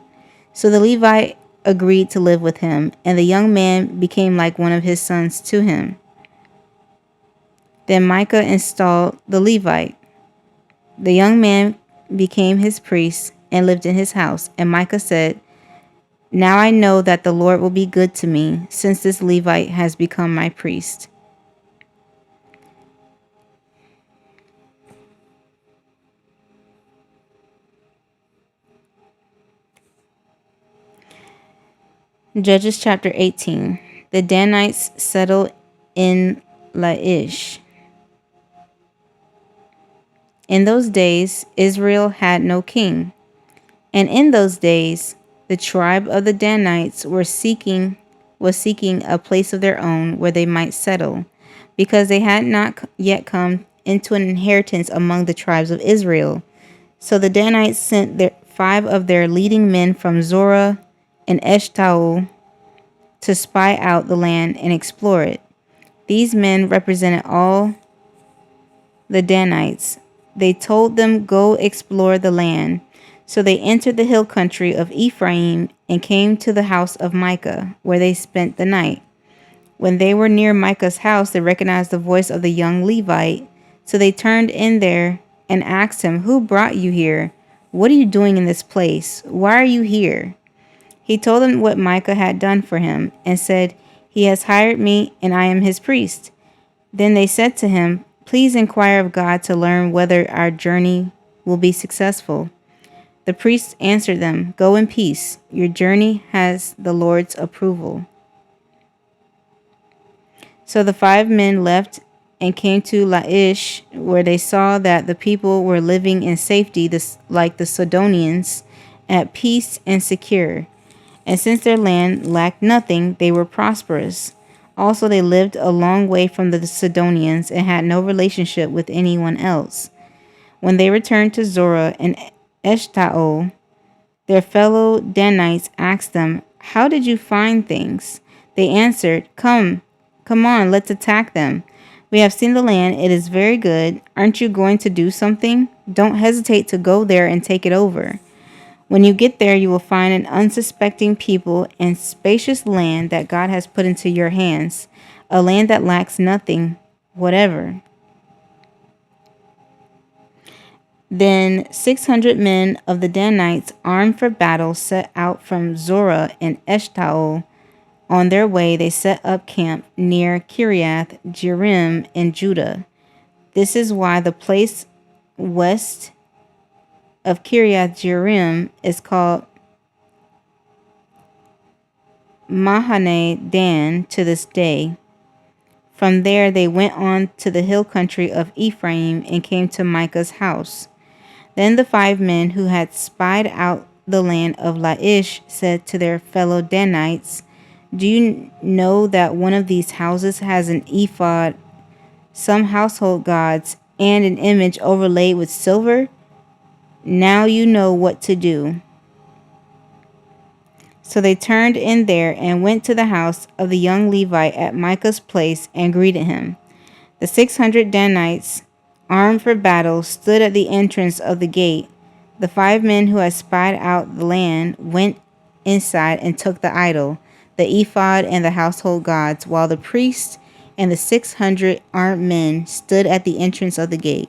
So the Levite agreed to live with him, and the young man became like one of his sons to him. Then Micah installed the Levite. The young man became his priest and lived in his house. And Micah said, "Now I know that the Lord will be good to me, since this Levite has become my priest." Judges chapter 18. The Danites settled in Laish. In those days, Israel had no king. And in those days, the tribe of the Danites was seeking a place of their own where they might settle, because they had not yet come into an inheritance among the tribes of Israel. So the Danites sent 5 of their leading men from Zorah and Eshtaol to spy out the land and explore it. These men represented all the Danites. They told them, "Go explore the land." So they entered the hill country of Ephraim and came to the house of Micah, where they spent the night. When they were near Micah's house, they recognized the voice of the young Levite. So they turned in there and asked him, "Who brought you here? What are you doing in this place? Why are you here?" He told them what Micah had done for him and said, "He has hired me, and I am his priest." Then they said to him, "Please inquire of God to learn whether our journey will be successful." The priest answered them, "Go in peace. Your journey has the Lord's approval." So the 5 men left and came to Laish, where they saw that the people were living in safety, like the Sidonians, at peace and secure. And since their land lacked nothing, they were prosperous. Also, they lived a long way from the Sidonians and had no relationship with anyone else. When they returned to Zorah and Eshtaol, their fellow Danites asked them, "How did you find things?" They answered, Come on, let's attack them. We have seen the land, it is very good. Aren't you going to do something? Don't hesitate to go there and take it over. When you get there, you will find an unsuspecting people and spacious land that God has put into your hands, a land that lacks nothing whatever. Then 600 men of the Danites, armed for battle, set out from Zorah and Eshtaol. On their way, they set up camp near Kiriath Jearim in Judah. This is why the place west of Kiriath Jearim is called Mahane Dan to this day. From there, they went on to the hill country of Ephraim and came to Micah's house. Then the 5 men who had spied out the land of Laish said to their fellow Danites, "Do you know that one of these houses has an ephod, some household gods, and an image overlaid with silver? Now you know what to do." So they turned in there and went to the house of the young Levite at Micah's place and greeted him. The 600 Danites, armed for battle, stood at the entrance of the gate. The 5 men who had spied out the land went inside and took the idol, the ephod, and the household gods, while the priests and the 600 armed men stood at the entrance of the gate.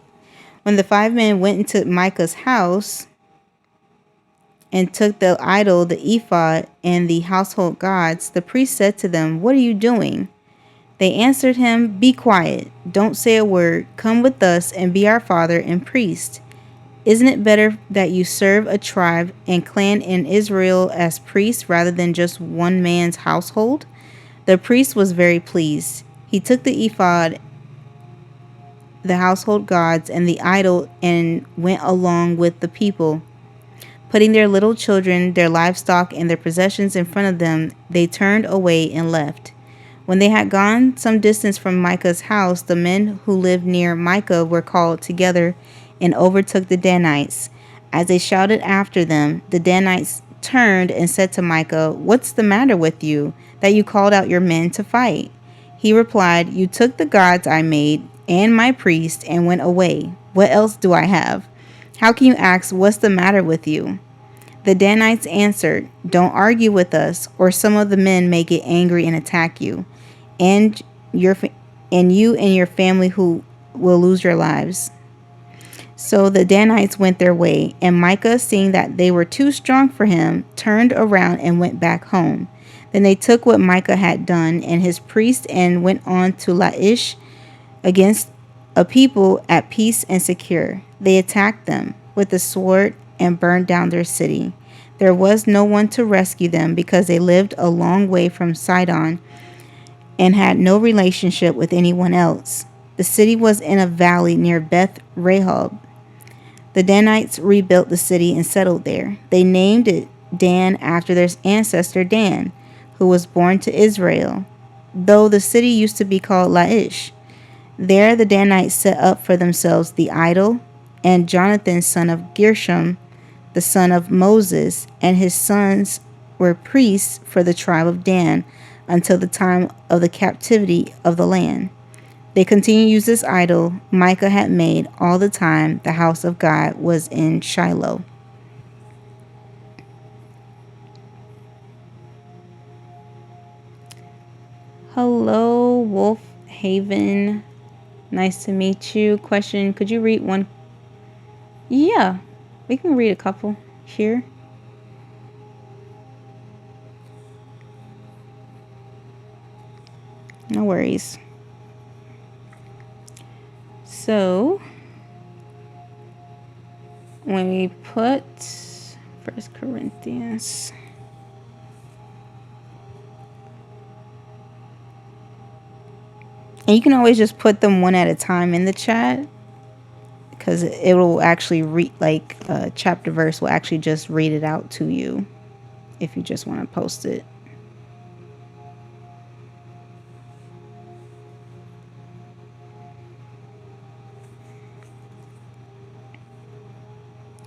When the 5 men went into Micah's house and took the idol, the ephod, and the household gods, the priest said to them, "What are you doing?" They answered him, "Be quiet. Don't say a word. Come with us and be our father and priest. Isn't it better that you serve a tribe and clan in Israel as priests rather than just one man's household?" The priest was very pleased. He took the ephod, the household gods, and the idol and went along with the people. Putting their little children, their livestock, and their possessions in front of them, they turned away and left. When they had gone some distance from Micah's house, the men who lived near Micah were called together and overtook the Danites. As they shouted after them, the Danites turned and said to Micah, "What's the matter with you, that you called out your men to fight?" He replied, "You took the gods I made and my priest and went away. What else do I have? How can you ask, 'What's the matter with you?'" The Danites answered, "Don't argue with us, or some of the men may get angry and attack you, and you and your family who will lose your lives." So the Danites went their way, and Micah, seeing that they were too strong for him, turned around and went back home. Then they took what Micah had done and his priest and went on to Laish against a people at peace and secure. They attacked them with the sword and burned down their city. There was no one to rescue them because they lived a long way from Sidon and had no relationship with anyone else. The city was in a valley near Beth Rehob. The Danites rebuilt the city and settled there. They named it Dan after their ancestor Dan, who was born to Israel, though the city used to be called Laish. There the Danites set up for themselves the idol, and Jonathan, son of Gershom, the son of Moses, and his sons were priests for the tribe of Dan until the time of the captivity of the land. They continued to use this idol Micah had made all the time the house of God was in Shiloh. Hello, Wolf Haven. Nice to meet you. Question, could you read one? Yeah, we can read a couple here. No worries. So, when we put 1 Corinthians, and you can always just put them one at a time in the chat, because it will actually read, like chapter verse will actually just read it out to you if you just want to post it.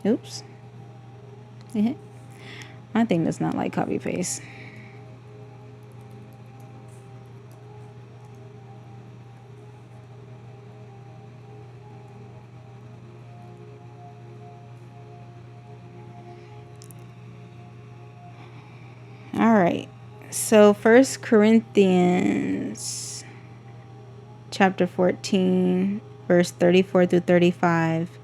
Oops. My thing does not like copy paste. All right. So 1 Corinthians chapter 14, verse 34 through 35.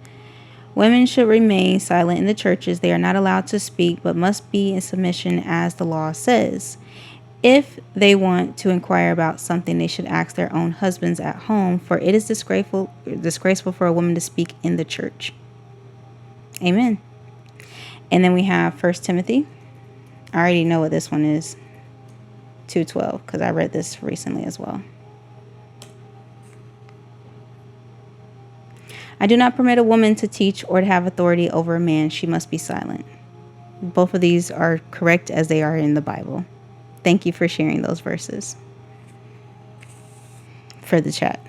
Women should remain silent in the churches. They are not allowed to speak, but must be in submission as the law says. If they want to inquire about something, they should ask their own husbands at home, for it is disgraceful for a woman to speak in the church. Amen. And then we have 1 Timothy. I already know what this one is. 2:12, because I read this recently as well. I do not permit a woman to teach or to have authority over a man. She must be silent. Both of these are correct as they are in the Bible. Thank you for sharing those verses for the chat.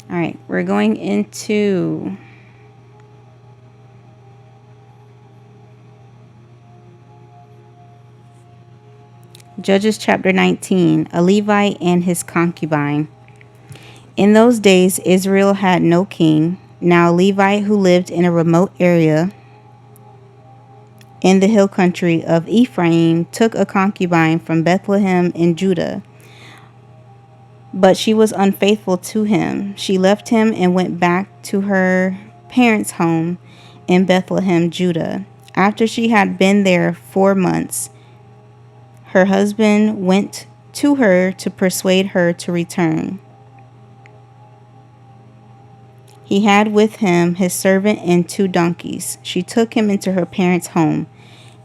All right, we're going into Judges chapter 19, a Levite and his concubine. In those days, Israel had no king. Now, a Levite who lived in a remote area in the hill country of Ephraim took a concubine from Bethlehem in Judah. But she was unfaithful to him. She left him and went back to her parents' home in Bethlehem, Judah. After she had been there 4 months, her husband went to her to persuade her to return. He had with him his servant and 2 donkeys. She took him into her parents' home,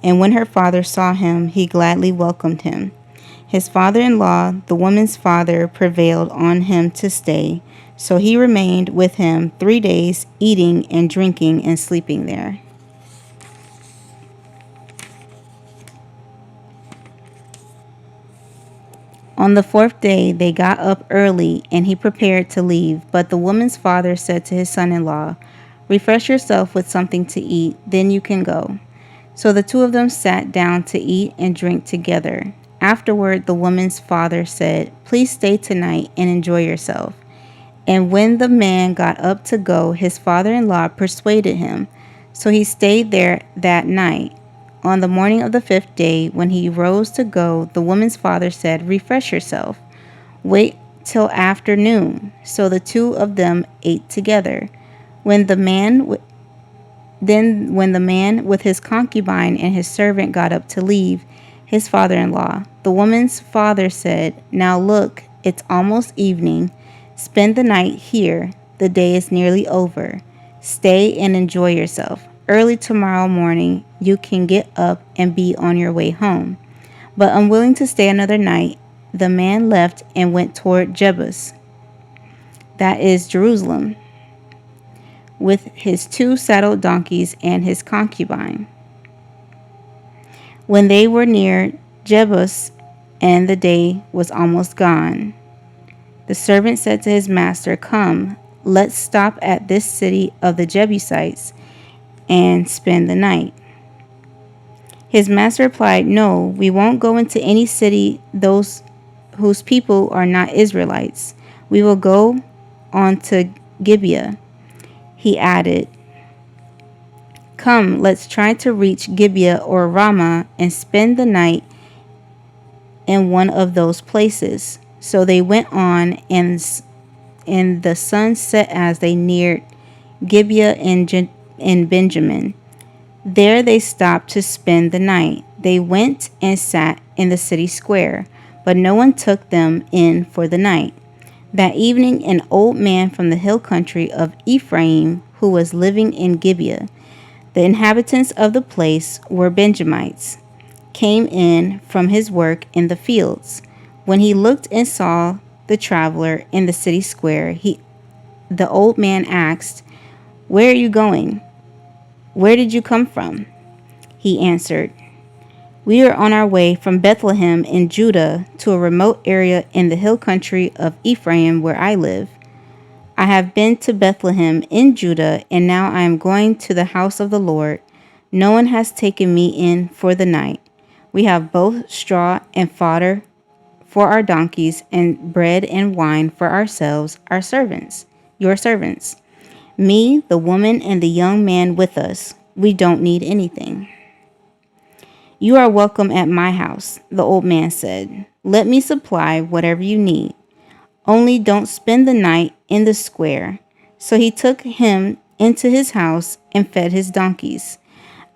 and when her father saw him, he gladly welcomed him. His father-in-law, the woman's father, prevailed on him to stay, so he remained with him 3 days, eating and drinking and sleeping there. On the 4th day, they got up early, and he prepared to leave. But the woman's father said to his son-in-law, "Refresh yourself with something to eat, then you can go." So the 2 of them sat down to eat and drink together. Afterward, the woman's father said, "Please stay tonight and enjoy yourself." And when the man got up to go, his father-in-law persuaded him. So he stayed there that night. On the morning of the 5th day, when he rose to go, the woman's father said, "Refresh yourself. Wait till afternoon." So the 2 of them ate together. When the man with his concubine and his servant got up to leave his father-in-law, the woman's father said, "Now look, it's almost evening. Spend the night here. The day is nearly over. Stay and enjoy yourself. Early tomorrow morning, you can get up and be on your way home." But unwilling to stay another night, the man left and went toward Jebus, that is Jerusalem, with his 2 saddled donkeys and his concubine. When they were near Jebus and the day was almost gone, the servant said to his master, "Come, let's stop at this city of the Jebusites and spend the night." His master replied, "No, we won't go into any city those whose people are not Israelites. We will go on to Gibeah." He added, "Come, let's try to reach Gibeah or Ramah and spend the night in one of those places." So they went on, and the sun set as they neared Gibeah in Benjamin. There they stopped to spend the night. They went and sat in the city square, but no one took them in for the night. That evening, an old man from the hill country of Ephraim, who was living in Gibeah, the inhabitants of the place were Benjamites, came in from his work in the fields. When he looked and saw the traveler in the city square, the old man asked, "Where are you going? Where did you come from?" He answered, "We are on our way from Bethlehem in Judah to a remote area in the hill country of Ephraim where I live. I have been to Bethlehem in Judah, and now I am going to the house of the Lord. No one has taken me in for the night. We have both straw and fodder for our donkeys, and bread and wine for ourselves, our servants, your servants. Me, the woman, and the young man with us. We don't need anything." "You are welcome at my house," the old man said. "Let me supply whatever you need. Only don't spend the night in the square." So he took him into his house and fed his donkeys.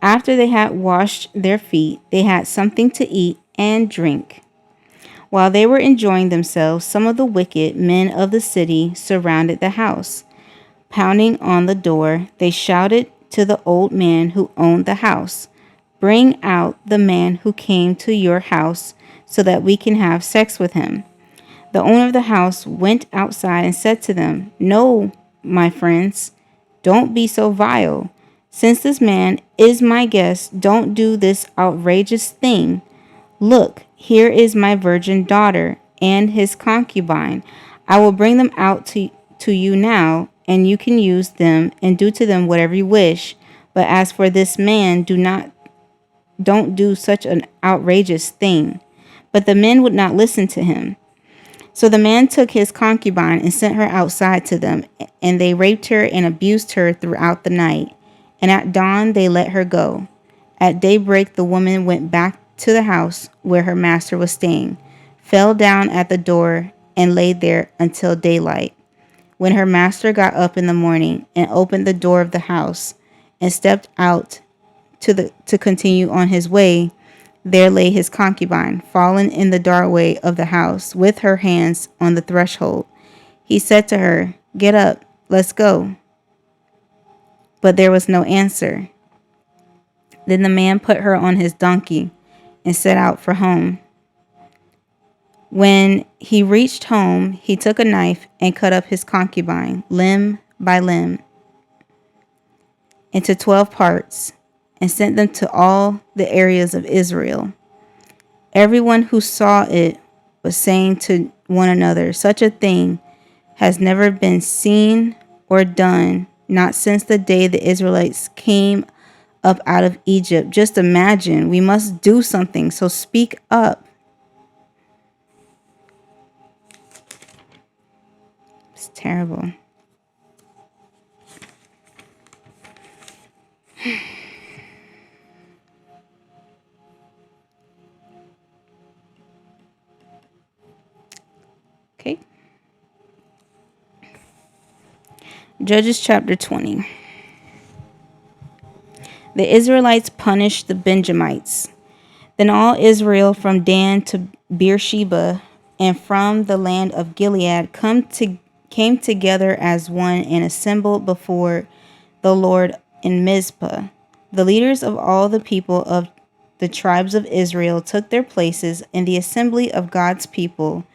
After they had washed their feet, they had something to eat and drink. While they were enjoying themselves, some of the wicked men of the city surrounded the house. Pounding on the door, they shouted to the old man who owned the house, "Bring out the man who came to your house so that we can have sex with him." The owner of the house went outside and said to them, "No, my friends, don't be so vile. Since this man is my guest, don't do this outrageous thing. Look, here is my virgin daughter and his concubine. I will bring them out to you now, and you can use them and do to them whatever you wish. But as for this man, don't do such an outrageous thing." But the men would not listen to him. So the man took his concubine and sent her outside to them, and they raped her and abused her throughout the night. And at dawn they let her go. At daybreak the woman went back to the house where her master was staying, fell down at the door, and lay there until daylight. When her master got up in the morning and opened the door of the house and stepped out to continue on his way, there lay his concubine, fallen in the doorway of the house, with her hands on the threshold. He said to her, "Get up, let's go." But there was no answer. Then the man put her on his donkey and set out for home. When he reached home, he took a knife and cut up his concubine, limb by limb, into 12 parts, and sent them to all the areas of Israel. Everyone who saw it was saying to one another, "Such a thing has never been seen or done, not since the day the Israelites came up out of Egypt. Just imagine, we must do something, so speak up." It's terrible. Okay. Judges chapter 20. The Israelites punished the Benjamites. Then all Israel from Dan to Beersheba and from the land of Gilead came together as one and assembled before the Lord in Mizpah. The leaders of all the people of the tribes of Israel took their places in the assembly of God's people,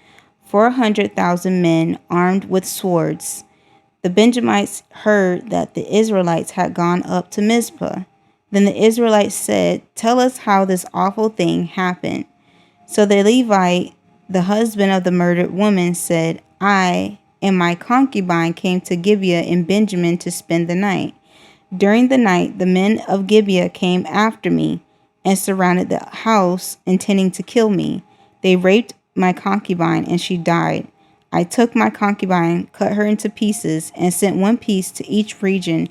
400,000 men armed with swords. The Benjamites heard that the Israelites had gone up to Mizpah. Then the Israelites said, "Tell us how this awful thing happened." So the Levite, the husband of the murdered woman, said, "I and my concubine came to Gibeah in Benjamin to spend the night. During the night, the men of Gibeah came after me and surrounded the house, intending to kill me. They raped my concubine, and she died. I took my concubine, cut her into pieces, and sent one piece to each region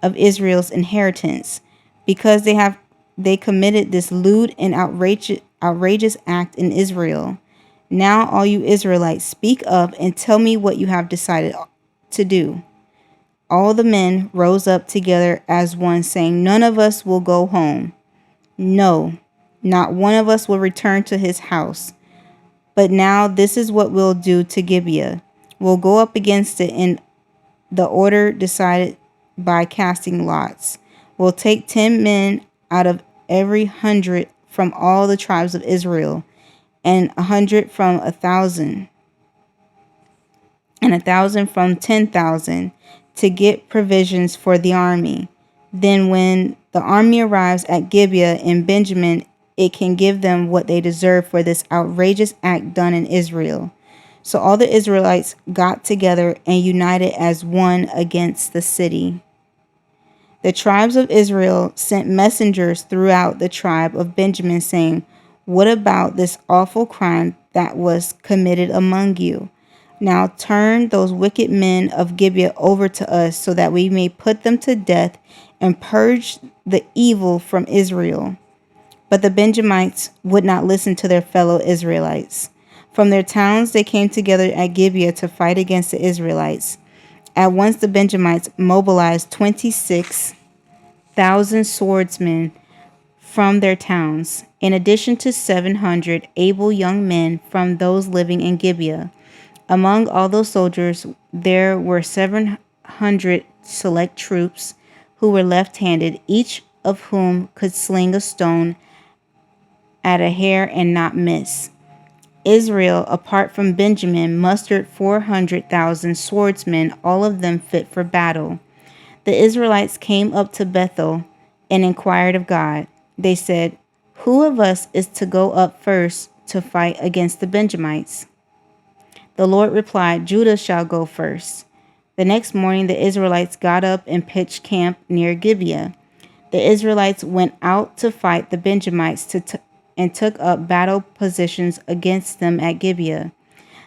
of Israel's inheritance, because they committed this lewd and outrageous act in Israel. Now, all you Israelites, speak up and tell me what you have decided to do." All the men rose up together as one, saying, "None of us will go home. No, not one of us will return to his house. But now this is what we'll do to Gibeah. We'll go up against it in the order decided by casting lots. We'll take 10 men out of every 100 from all the tribes of Israel, and 100 from 1,000, and 1,000 from 10,000, to get provisions for the army. Then when the army arrives at Gibeah in Benjamin, it can give them what they deserve for this outrageous act done in Israel." So all the Israelites got together and united as one against the city. The tribes of Israel sent messengers throughout the tribe of Benjamin, saying, "What about this awful crime that was committed among you? Now turn those wicked men of Gibeah over to us, so that we may put them to death and purge the evil from Israel." But the Benjamites would not listen to their fellow Israelites. From their towns they came together at Gibeah to fight against the Israelites. At once the Benjamites mobilized 26,000 swordsmen from their towns, in addition to 700 able young men from those living in Gibeah. Among all those soldiers, there were 700 select troops who were left-handed, each of whom could sling a stone at a hair and not miss. Israel, apart from Benjamin, mustered 400,000 swordsmen, all of them fit for battle. The Israelites came up to Bethel and inquired of God. They said, "Who of us is to go up first to fight against the Benjamites?" The Lord replied, "Judah shall go first." The next morning the Israelites got up and pitched camp near Gibeah. The Israelites went out to fight the Benjamites and took up battle positions against them at Gibeah.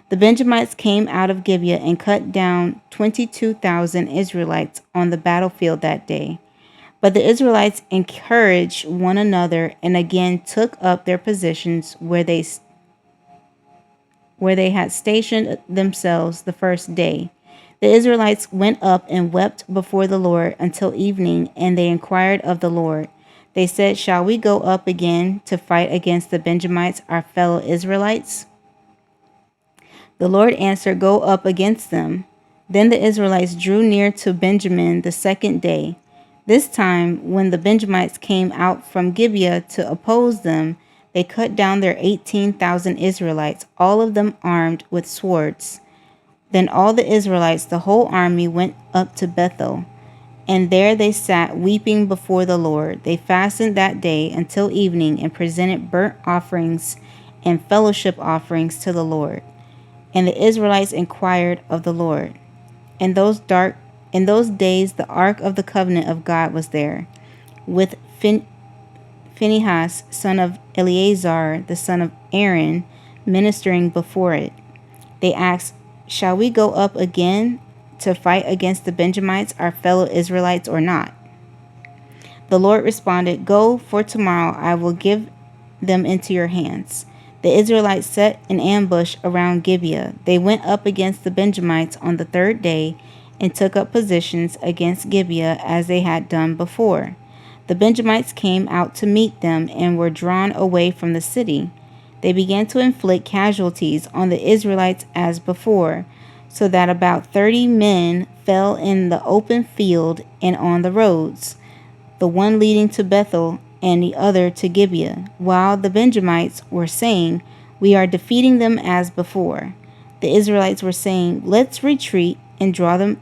The Benjamites came out of Gibeah and cut down 22,000 Israelites on the battlefield that day. But the Israelites encouraged one another and again took up their positions where they had stationed themselves the first day. The Israelites went up and wept before the Lord until evening, and they inquired of the Lord. They said, "Shall we go up again to fight against the Benjamites, our fellow Israelites?" The Lord answered, "Go up against them." Then the Israelites drew near to Benjamin the second day. This time, when the Benjamites came out from Gibeah to oppose them, they cut down their 18,000 Israelites, all of them armed with swords. Then all the Israelites, the whole army, went up to Bethel, and there they sat weeping before the Lord. They fasted that day until evening and presented burnt offerings and fellowship offerings to the Lord. And the Israelites inquired of the Lord. In those days the ark of the covenant of God was there, with Phinehas, son of Eleazar, the son of Aaron, ministering before it. They asked, "Shall we go up again to fight against the Benjamites, our fellow Israelites, or not?" The Lord responded, "Go, for tomorrow I will give them into your hands." The Israelites set an ambush around Gibeah. They went up against the Benjamites on the third day and took up positions against Gibeah as they had done before. The Benjamites came out to meet them and were drawn away from the city. They began to inflict casualties on the Israelites as before. so that about 30 men fell in the open field and on the roads, the one leading to Bethel and the other to Gibeah, while the Benjamites were saying, "We are defeating them as before." The Israelites were saying, "Let's retreat and draw them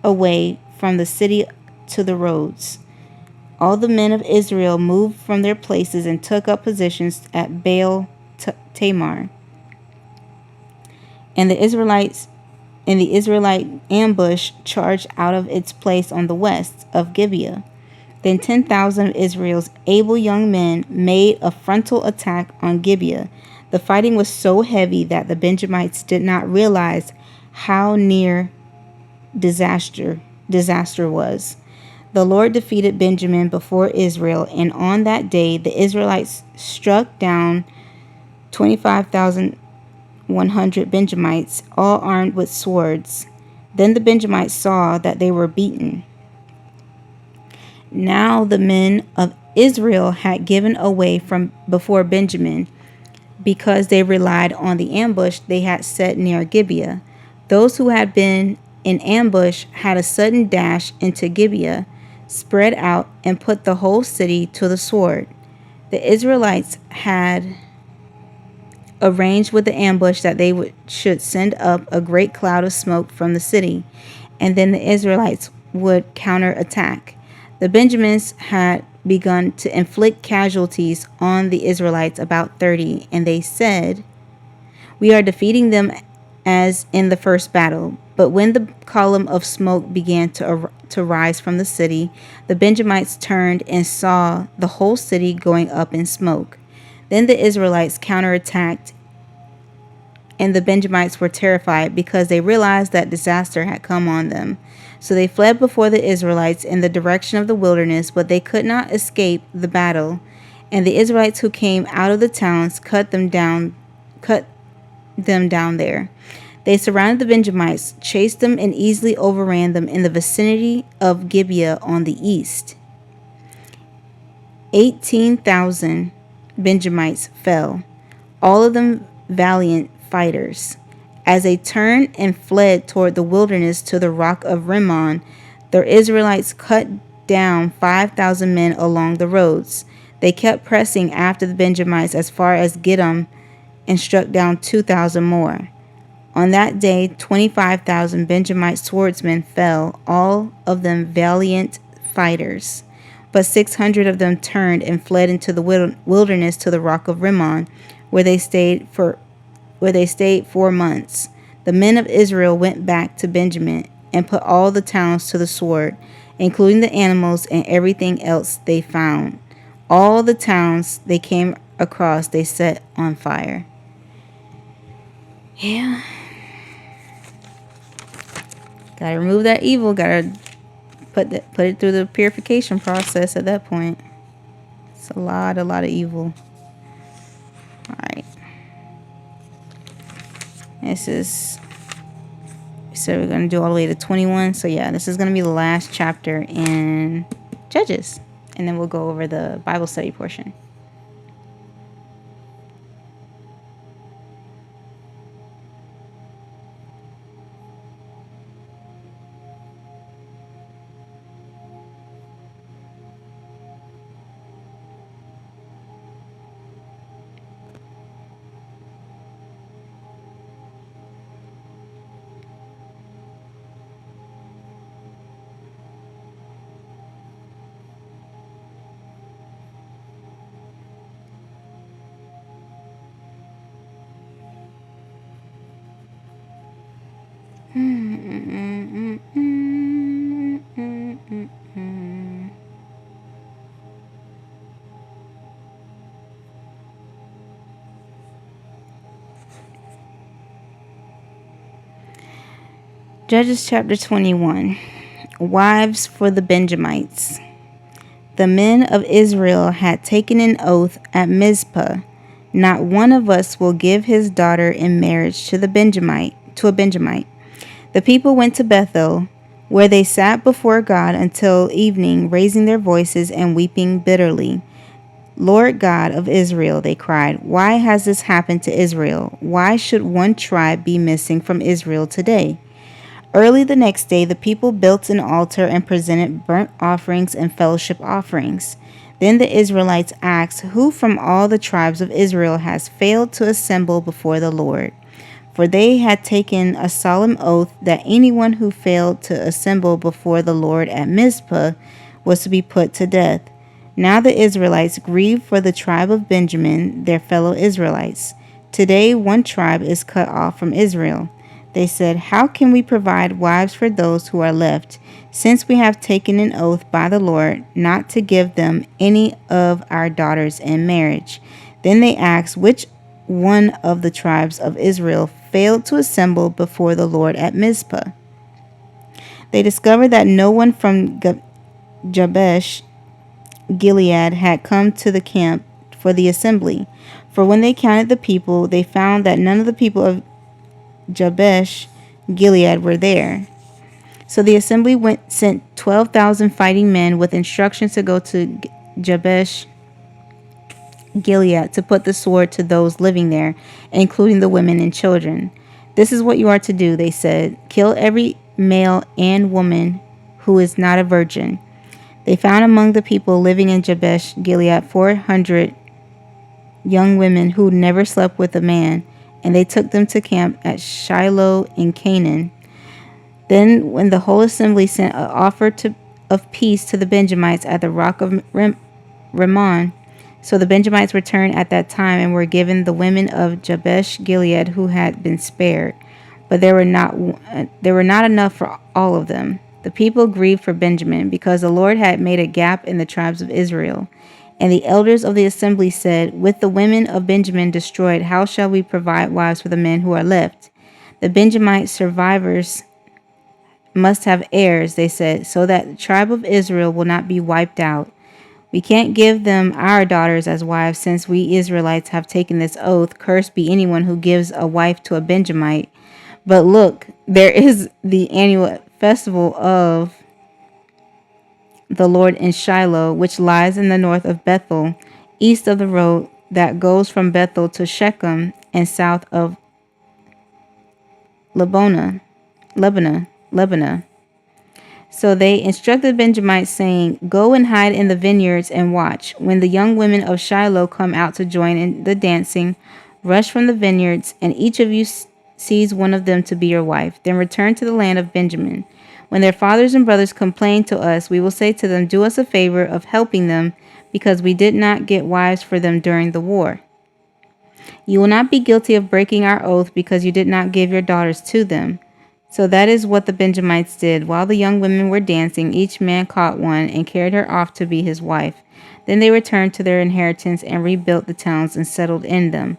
away from the city to the roads." All the men of Israel moved from their places and took up positions at Baal Tamar. And the Israelite ambush charged out of its place on the west of Gibeah. Then 10,000 of Israel's able young men made a frontal attack on Gibeah. The fighting was so heavy that the Benjamites did not realize how near disaster was. The Lord defeated Benjamin before Israel, and on that day the Israelites struck down 25,100 Benjamites, all armed with swords. Then the Benjamites saw that they were beaten. Now the men of Israel had given away from before Benjamin, because they relied on the ambush they had set near Gibeah. Those who had been in ambush had a sudden dash into Gibeah, spread out, and put the whole city to the sword. The Israelites had arranged with the ambush that they should send up a great cloud of smoke from the city, and then the Israelites would counterattack. The Benjamins had begun to inflict casualties on the Israelites, about 30, and they said, "We are defeating them as in the first battle." But when the column of smoke began to rise from the city, the Benjamites turned and saw the whole city going up in smoke. Then the Israelites counterattacked, and the Benjamites were terrified because they realized that disaster had come on them. So they fled before the Israelites in the direction of the wilderness, but they could not escape the battle. And the Israelites who came out of the towns cut them down there. They surrounded the Benjamites, chased them, and easily overran them in the vicinity of Gibeah on the east. 18,000 Benjamites fell, all of them valiant fighters. As they turned and fled toward the wilderness to the rock of Rimmon, the Israelites cut down 5,000 men along the roads. They kept pressing after the Benjamites as far as Gidom and struck down 2,000 more. On that day, 25,000 Benjamite swordsmen fell, all of them valiant fighters. But 600 of them turned and fled into the wilderness to the rock of Rimmon, where they stayed 4 months. The men of Israel went back to Benjamin and put all the towns to the sword, including the animals and everything else they found. All the towns they came across they set on fire. Yeah. Gotta remove that evil. Gotta put it through the purification process at that point. It's a lot of evil. Alright. This is, so we're going to do all the way to 21. So yeah, this is going to be the last chapter in Judges. And then we'll go over the Bible study portion. Judges chapter 21. Wives for the Benjamites. The men of Israel had taken an oath at Mizpah. Not one of us will give his daughter in marriage to a Benjamite. The people went to Bethel, where they sat before God until evening, raising their voices and weeping bitterly. "Lord God of Israel," they cried, "why has this happened to Israel? Why should one tribe be missing from Israel today? Early the next day, the people built an altar and presented burnt offerings and fellowship offerings. Then the Israelites asked, "Who from all the tribes of Israel has failed to assemble before the Lord?" For they had taken a solemn oath that anyone who failed to assemble before the Lord at Mizpah was to be put to death. Now the Israelites grieved for the tribe of Benjamin, their fellow Israelites. Today one tribe is cut off from Israel. They said, "How can we provide wives for those who are left, since we have taken an oath by the Lord not to give them any of our daughters in marriage?" Then they asked, "Which one of the tribes of Israel failed to assemble before the Lord at Mizpah?" They discovered that no one from Jabesh Gilead had come to the camp for the assembly. For when they counted the people, they found that none of the people of Jabesh Gilead were there. So the assembly sent 12,000 fighting men with instructions to go to Jabesh Gilead to put the sword to those living there, including the women and children. "This is what you are to do," they said. "Kill every male and woman who is not a virgin." They found among the people living in Jabesh Gilead 400 young women who never slept with a man, and they took them to camp at Shiloh in Canaan. Then, when the whole assembly sent an offer of peace to the Benjamites at the rock of Rimmon, so the Benjamites returned at that time and were given the women of Jabesh Gilead who had been spared, but there were not enough for all of them. The people grieved for Benjamin because the Lord had made a gap in the tribes of Israel. And the elders of the assembly said, "With the women of Benjamin destroyed, how shall we provide wives for the men who are left? The Benjamite survivors must have heirs," they said, "so that the tribe of Israel will not be wiped out. We can't give them our daughters as wives since we Israelites have taken this oath. Cursed be anyone who gives a wife to a Benjamite. But look, there is the annual festival of the Lord in Shiloh, which lies in the north of Bethel, east of the road that goes from Bethel to Shechem, and south of Lebanon. So they instructed the Benjamites, saying, "Go and hide in the vineyards and watch. When the young women of Shiloh come out to join in the dancing, rush from the vineyards, and each of you seize one of them to be your wife. Then return to the land of Benjamin. When their fathers and brothers complain to us, we will say to them, 'Do us a favor of helping them, because we did not get wives for them during the war.' You will not be guilty of breaking our oath because you did not give your daughters to them." So that is what the Benjamites did. While the young women were dancing, each man caught one and carried her off to be his wife. Then they returned to their inheritance and rebuilt the towns and settled in them.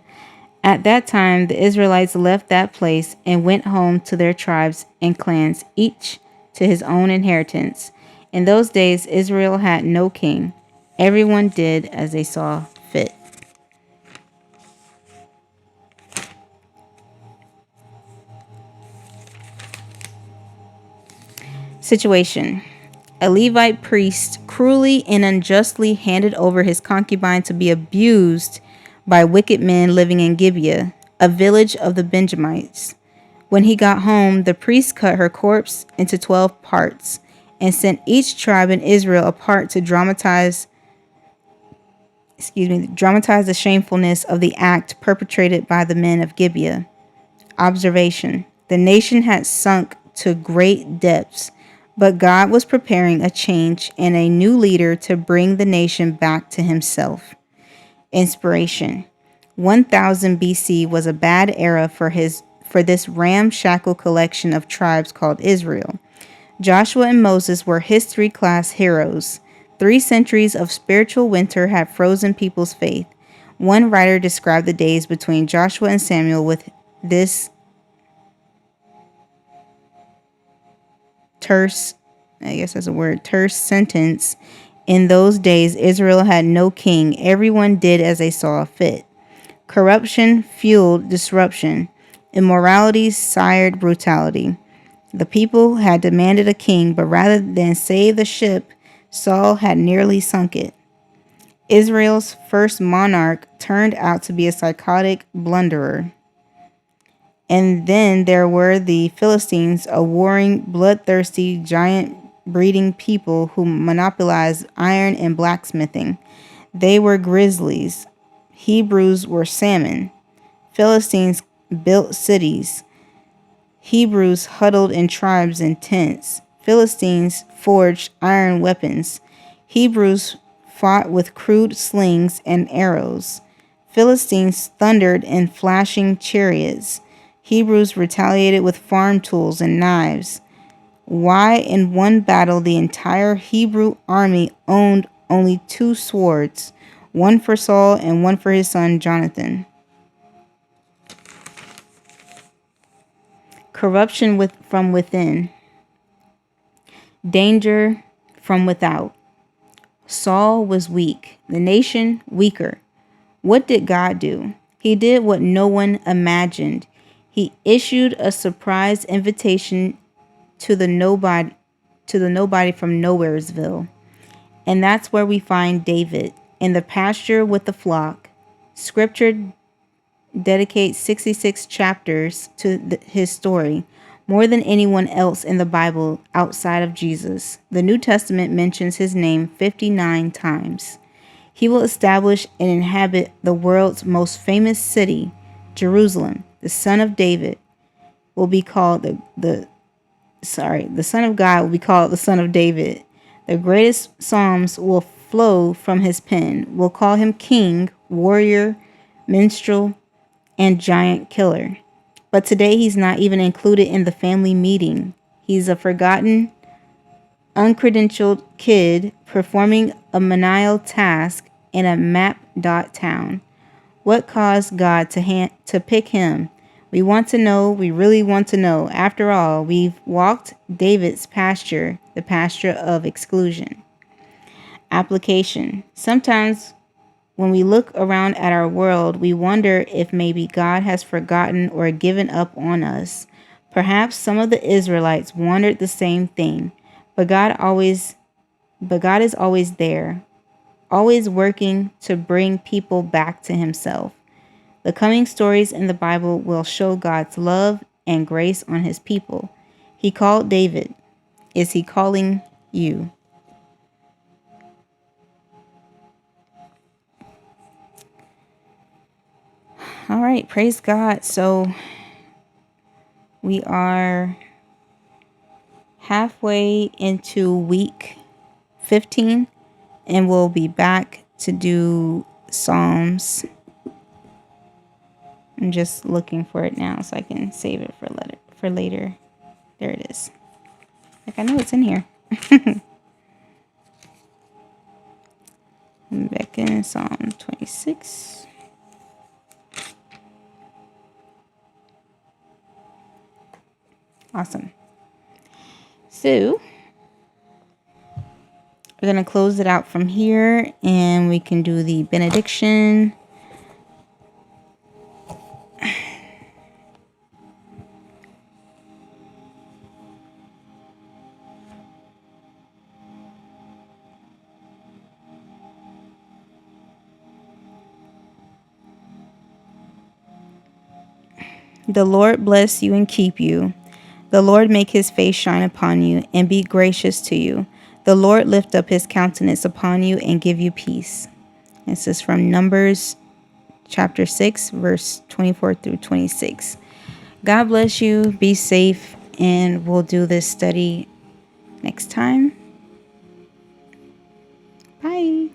At that time, the Israelites left that place and went home to their tribes and clans, each to his own inheritance. In those days, Israel had no king. Everyone did as they saw fit. Situation: a Levite priest cruelly and unjustly handed over his concubine to be abused by wicked men living in Gibeah, a village of the Benjamites. When he got home, the priest cut her corpse into 12 parts and sent each tribe in Israel a part to dramatize the shamefulness of the act perpetrated by the men of Gibeah. Observation: the nation had sunk to great depths, but God was preparing a change and a new leader to bring the nation back to himself. Inspiration: 1000 BC was a bad era for this ramshackle collection of tribes called Israel. Joshua and Moses were history class heroes. 3 centuries of spiritual winter had frozen people's faith. One writer described the days between Joshua and Samuel with this terse sentence: "In those days, Israel had no king. Everyone did as they saw fit." Corruption fueled disruption. Immorality sired brutality. The people had demanded a king, but rather than save the ship, Saul had nearly sunk it. Israel's first monarch turned out to be a psychotic blunderer. And then there were the Philistines, a warring, bloodthirsty, giant breeding people who monopolized iron and blacksmithing. They were grizzlies. Hebrews were salmon. Philistines built cities. Hebrews huddled in tribes and tents. Philistines forged iron weapons. Hebrews fought with crude slings and arrows. Philistines thundered in flashing chariots. Hebrews retaliated with farm tools and knives. Why, in one battle, the entire Hebrew army owned only two swords, one for Saul and one for his son Jonathan. Corruption from within. Danger from without. Saul was weak, the nation weaker. What did God do? He did what no one imagined. He issued a surprise invitation to the nobody from Nowheresville. And that's where we find David in the pasture with the flock. Scripture dedicates 66 chapters to his story, more than anyone else in the Bible outside of Jesus. The New Testament mentions his name 59 times. He will establish and inhabit the world's most famous city, Jerusalem. The son of David will be called the son of God will be called the son of David. The greatest psalms will flow from his pen. We'll call him king, warrior, minstrel, and giant killer. But today he's not even included in the family meeting. He's a forgotten, uncredentialed kid performing a menial task in a map-dot town. What caused God to pick him? We want to know. We really want to know. After all, we've walked David's pasture, the pasture of exclusion. Application. Sometimes when we look around at our world, we wonder if maybe God has forgotten or given up on us. Perhaps some of the Israelites wondered the same thing, but God is always there, always working to bring people back to himself. The coming stories in the Bible will show God's love and grace on his people. He called David. Is he calling you? All right, praise God. So we are halfway into week 15, and we'll be back to do Psalms. I'm just looking for it now so I can save it for later. There it is. Like I know it's in here. I'm back in Psalm 26. Awesome. So we're going to close it out from here, and we can do the benediction. The Lord bless you and keep you. The Lord make his face shine upon you and be gracious to you. The Lord lift up his countenance upon you and give you peace. This is from Numbers chapter 6, verse 24 through 26. God bless you. Be safe. And we'll do this study next time. Bye.